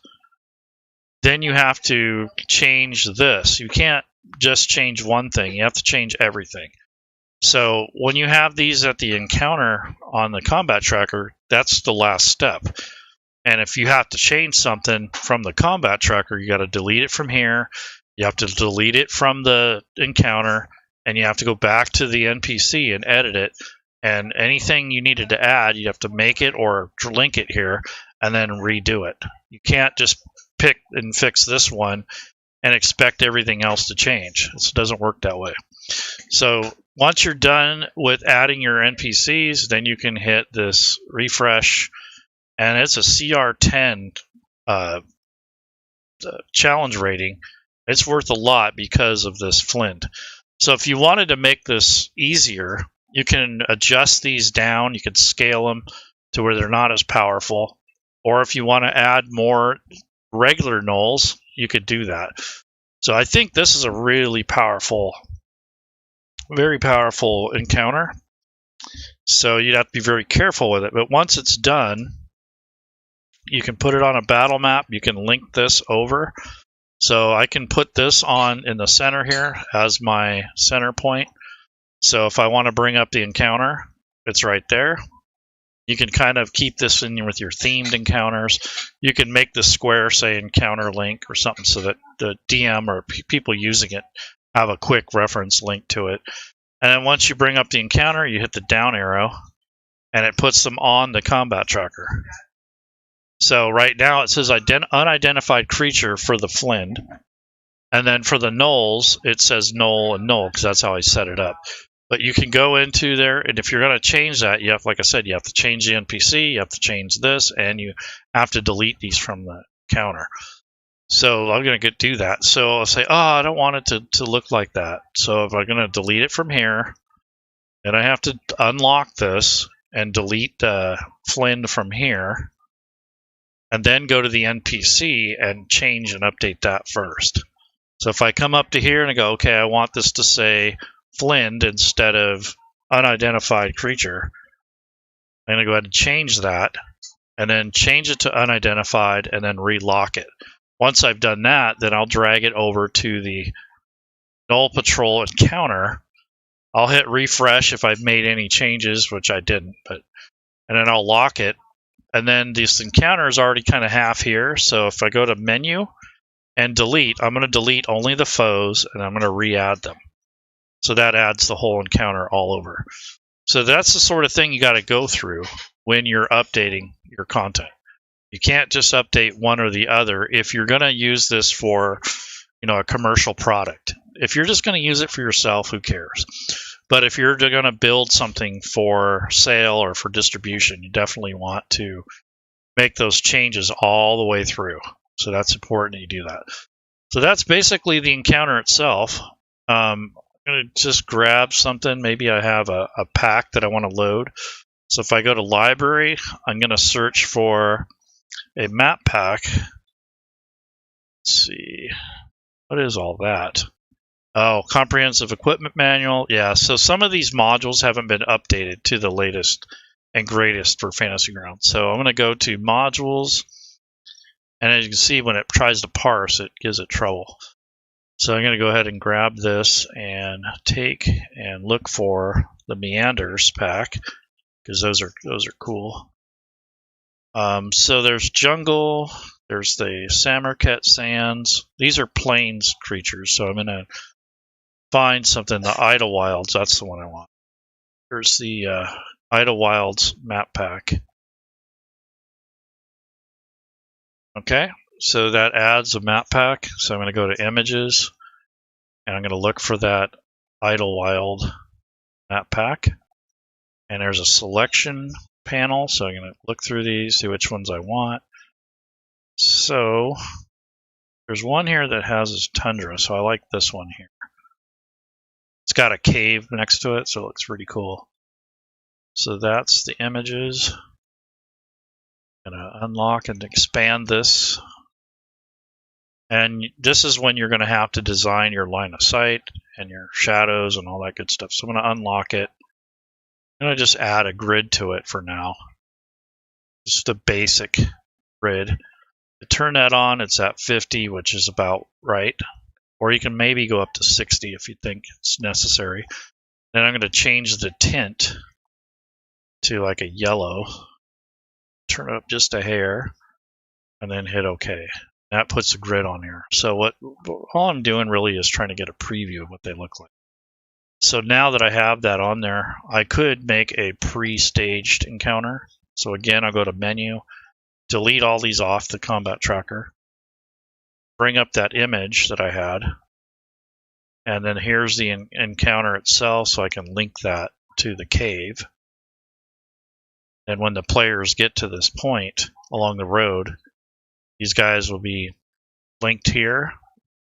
then you have to change this. You can't just change one thing. You have to change everything. So when you have these at the encounter on the combat tracker, that's the last step. And if you have to change something from the combat tracker, you got to delete it from here. You have to delete it from the encounter, and you have to go back to the NPC and edit it. And anything you needed to add, you have to make it or link it here and then redo it. You can't just pick and fix this one and expect everything else to change. It doesn't work that way. So once you're done with adding your NPCs, then you can hit this refresh, and it's a CR10 challenge rating. It's worth a lot because of this Flint. So if you wanted to make this easier, you can adjust these down. You can scale them to where they're not as powerful. Or if you want to add more regular gnolls, you could do that. So I think this is a really powerful, very powerful encounter. So you'd have to be very careful with it. But once it's done, you can put it on a battle map. You can link this over. So I can put this on in the center here as my center point. So if I want to bring up the encounter, it's right there. You can kind of keep this in with your themed encounters. You can make the square say encounter link or something so that the DM or people using it have a quick reference link to it. And then once you bring up the encounter, you hit the down arrow and it puts them on the combat tracker. So right now it says unidentified creature for the Flind. And then for the Gnolls, it says Gnoll and Gnoll because that's how I set it up. But you can go into there, and if you're going to change that, you have, like I said, you have to change the NPC, you have to change this, and you have to delete these from the counter. So I'm going to do that. So I'll say, oh, I don't want it to look like that. So if I'm going to delete it from here, then I have to unlock this and delete the Flind from here, and then go to the NPC and change and update that first. So if I come up to here and I go, okay, I want this to say Flind instead of unidentified creature, I'm going to go ahead and change that, and then change it to unidentified, and then relock it. Once I've done that, then I'll drag it over to the Gnoll Patrol encounter. I'll hit refresh if I've made any changes, which I didn't, and then I'll lock it. And then this encounter is already kind of half here, so if I go to menu and delete, I'm going to delete only the foes, and I'm going to re-add them. So that adds the whole encounter all over. So that's the sort of thing you got to go through when you're updating your content. You can't just update one or the other if you're going to use this for, a commercial product. If you're just going to use it for yourself, who cares? But if you're going to build something for sale or for distribution, you definitely want to make those changes all the way through. So that's important that you do that. So that's basically the encounter itself. I'm going to just grab something. Maybe I have a pack that I want to load. So if I go to library, I'm going to search for a map pack. Let's see. What is all that? Oh, comprehensive equipment manual. Yeah, so some of these modules haven't been updated to the latest and greatest for Fantasy Grounds. So I'm going to go to modules. And as you can see, when it tries to parse, it gives it trouble. So I'm going to go ahead and grab this and take and look for the Meanders pack, because those are cool. So there's jungle, there's the Samarkand Sands. These are plains creatures, so I'm going to find something. The Idlewilds, that's the one I want. There's the Idlewilds map pack. Okay, so that adds a map pack. So I'm going to go to images, and I'm going to look for that Idlewild map pack. And there's a selection panel, so I'm going to look through these, see which ones I want. So there's one here that has this tundra, so I like this one here. It's got a cave next to it, so it looks pretty cool. So that's the images. I'm going to unlock and expand this. And this is when you're going to have to design your line of sight and your shadows and all that good stuff. So I'm going to unlock it. I'm going to just add a grid to it for now. Just a basic grid. To turn that on, it's at 50, which is about right. Or you can maybe go up to 60 if you think it's necessary. Then I'm going to change the tint to like a yellow. Turn it up just a hair, and then hit OK. That puts a grid on here. So all I'm doing really is trying to get a preview of what they look like. So now that I have that on there, I could make a pre-staged encounter. So again, I'll go to menu, delete all these off the combat tracker, bring up that image that I had, and then here's the encounter itself, so I can link that to the cave. And when the players get to this point along the road, these guys will be linked here.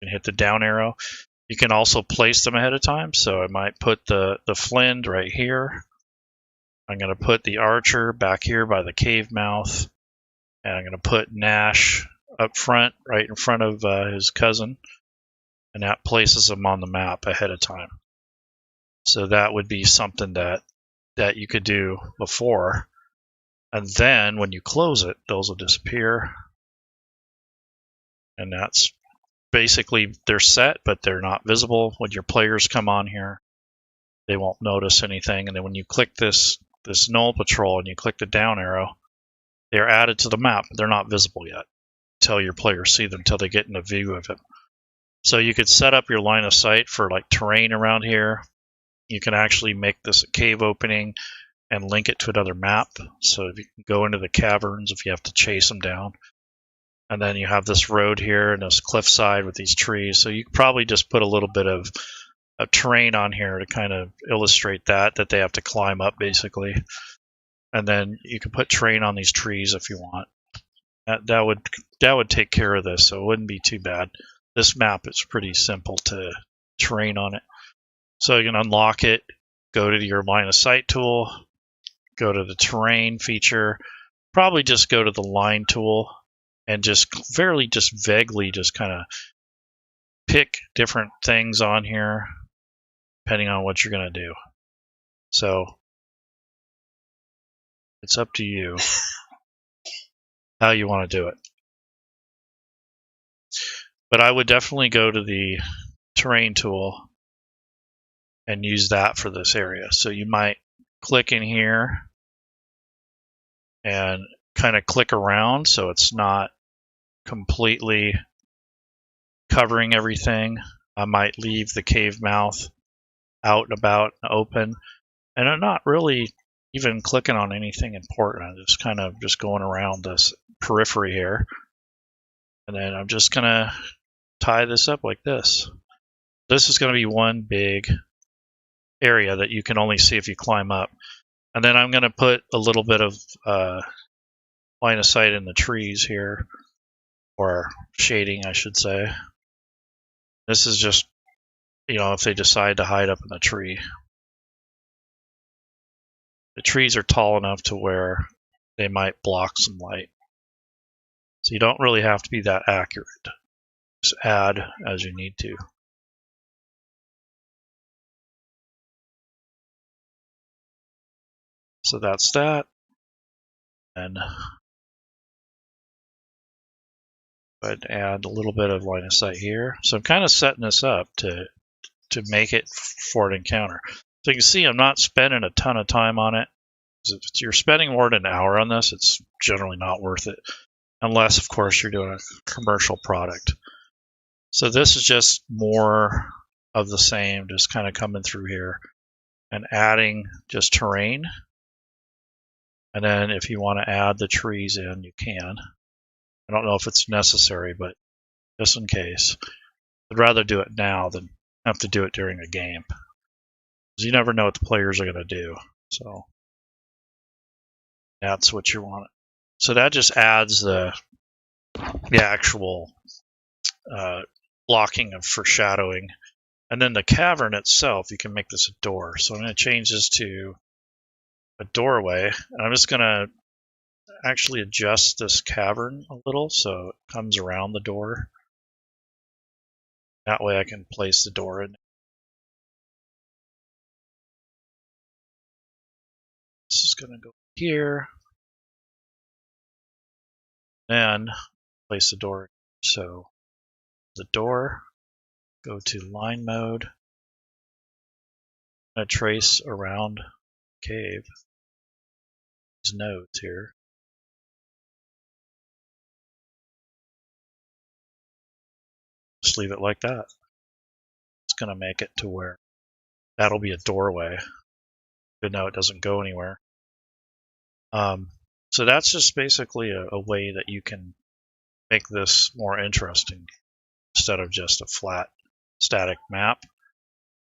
You can hit the down arrow. You can also place them ahead of time. So I might put the Flind right here. I'm going to put the archer back here by the cave mouth. And I'm going to put Gnash up front, right in front of his cousin. And that places them on the map ahead of time. So that would be something that you could do before. And then when you close it, those will disappear. And that's basically, they're set, but they're not visible. When your players come on here, they won't notice anything. And then when you click this this Gnoll patrol and you click the down arrow, they're added to the map. They're not visible yet until your players see them, until they get in a view of it. So you could set up your line of sight for like terrain around here. You can actually make this a cave opening and link it to another map. So if you can go into the caverns if you have to chase them down. And then you have this road here and this cliffside with these trees. So you could probably just put a little bit of terrain on here to kind of illustrate that they have to climb up basically. And then you can put terrain on these trees if you want. That would take care of this, so it wouldn't be too bad. This map is pretty simple to terrain on it. So you can unlock it, go to your line of sight tool, go to the terrain feature, probably just go to the line tool and just vaguely just kind of pick different things on here depending on what you're going to do. So it's up to you how you want to do it. But I would definitely go to the terrain tool and use that for this area. So you might click in here and kind of click around so it's not completely covering everything. I might leave the cave mouth out and about and open, and I'm not really even clicking on anything important. I'm just kind of just going around this periphery here, and then I'm just gonna tie this up like this. This is going to be one big area that you can only see if you climb up. And then I'm going to put a little bit of line of sight in the trees here, or shading, I should say. This is just, if they decide to hide up in the tree. The trees are tall enough to where they might block some light. So you don't really have to be that accurate. Just add as you need to. So that's that. And go ahead and add a little bit of line of sight here. So I'm kind of setting this up to make it for an encounter. So you can see I'm not spending a ton of time on it. If you're spending more than an hour on this, it's generally not worth it. Unless, of course, you're doing a commercial product. So this is just more of the same, just kind of coming through here and adding just terrain. And then if you want to add the trees in, you can. I don't know if it's necessary, but just in case. I'd rather do it now than have to do it during a game. Because you never know what the players are going to do. So that's what you want. So that just adds the actual blocking of foreshadowing. And then the cavern itself, you can make this a door. So I'm going to change this to a doorway. And I'm just going to actually adjust this cavern a little so it comes around the door. That way I can place the door in. This is going to go here. And place the door. So the door, go to line mode. I'm going to trace around the cave. These nodes here. Just leave it like that. It's going to make it to where that'll be a doorway, even though it doesn't go anywhere. So that's just basically a way that you can make this more interesting instead of just a flat static map.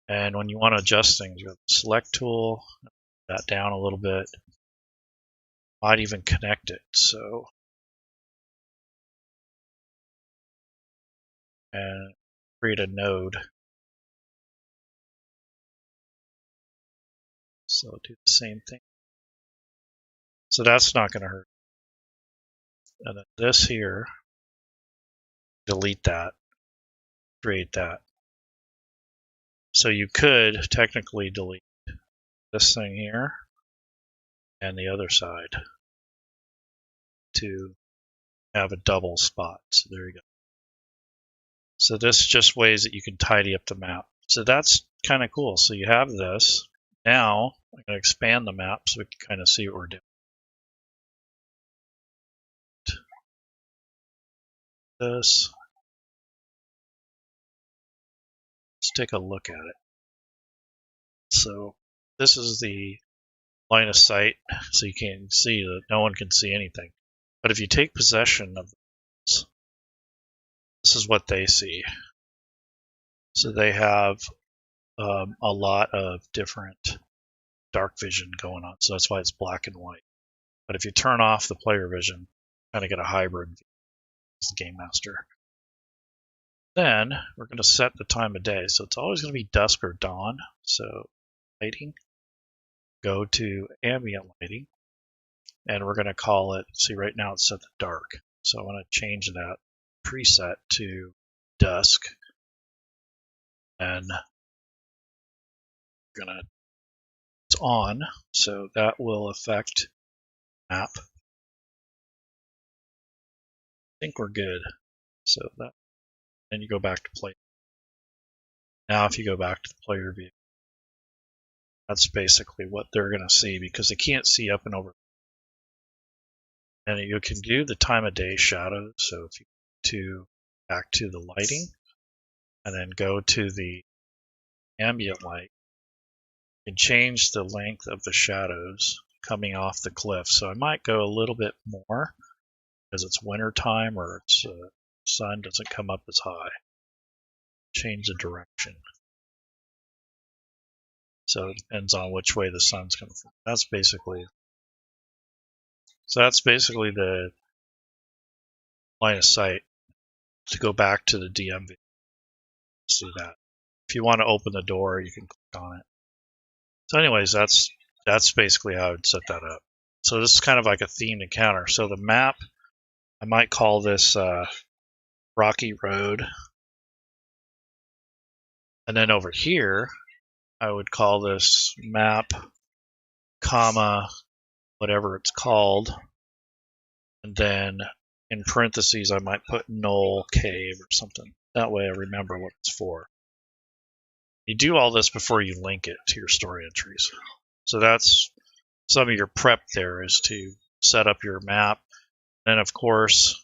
And when you want to adjust things, you have the select tool, that down a little bit. Might even connect it. So, and create a node. So do the same thing. So that's not going to hurt. And then this here, delete that, create that. So you could technically delete this thing here and the other side to have a double spot. So there you go. So this is just ways that you can tidy up the map. So that's kind of cool. So you have this. Now I'm going to expand the map so we can kind of see what we're doing. This. Let's take a look at it. So this is the line of sight, so you can't see that no one can see anything. But if you take possession of this, this is what they see. So they have a lot of different dark vision going on. So that's why it's black and white. But if you turn off the player vision, you kind of get a hybrid view as the game master. Then we're going to set the time of day. So it's always going to be dusk or dawn. So lighting, go to ambient lighting, and we're going to call it, see right now it's set to dark. So I want to change that preset to dusk. And we're going to, it's on, so that will affect map. I think we're good. So that, then you go back to play. Now if you go back to the player view, that's basically what they're going to see because they can't see up and over. And you can do the time of day shadows. So if you go back to the lighting and then go to the ambient light, you can change the length of the shadows coming off the cliff. So I might go a little bit more because it's winter time or it's sun doesn't come up as high. Change the direction. So it depends on which way the sun's coming from. That's basically the line of sight to go back to the DMV. See that. If you want to open the door, you can click on it. So anyways, that's basically how I would set that up. So this is kind of like a themed encounter. So the map, I might call this Rocky Road. And then over here, I would call this map, comma, whatever it's called. And then in parentheses, I might put Gnoll Cave or something. That way I remember what it's for. You do all this before you link it to your story entries. So that's some of your prep there, is to set up your map. Then of course,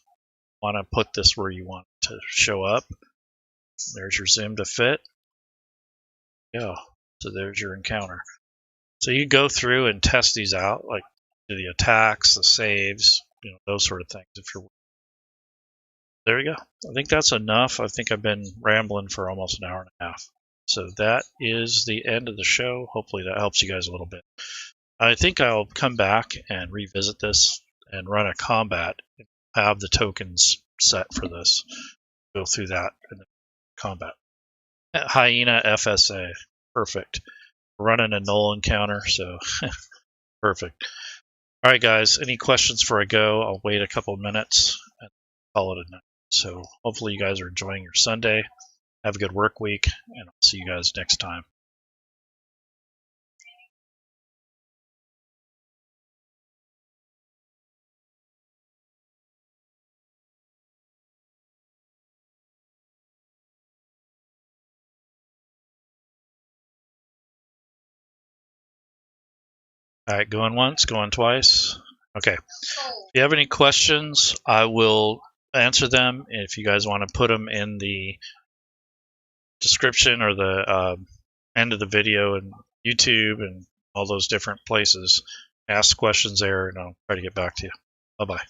want to put this where you want it to show up. There's your zoom to fit. Yeah, so there's your encounter. So you go through and test these out, like the attacks, the saves, those sort of things. If you're there, you go. I think that's enough. I think I've been rambling for almost an hour and a half. So that is the end of the show. Hopefully that helps you guys a little bit. I think I'll come back and revisit this and run a combat. Have the tokens set for this. Go through that in the combat. Hyena FSA. Perfect. We're running a Gnoll encounter, so perfect. All right, guys. Any questions before I go? I'll wait a couple of minutes and call it a night. So hopefully you guys are enjoying your Sunday. Have a good work week, and I'll see you guys next time. All right, going once, going twice. Okay. If you have any questions, I will answer them. If you guys want to put them in the description or the end of the video and YouTube and all those different places, ask questions there, and I'll try to get back to you. Bye-bye.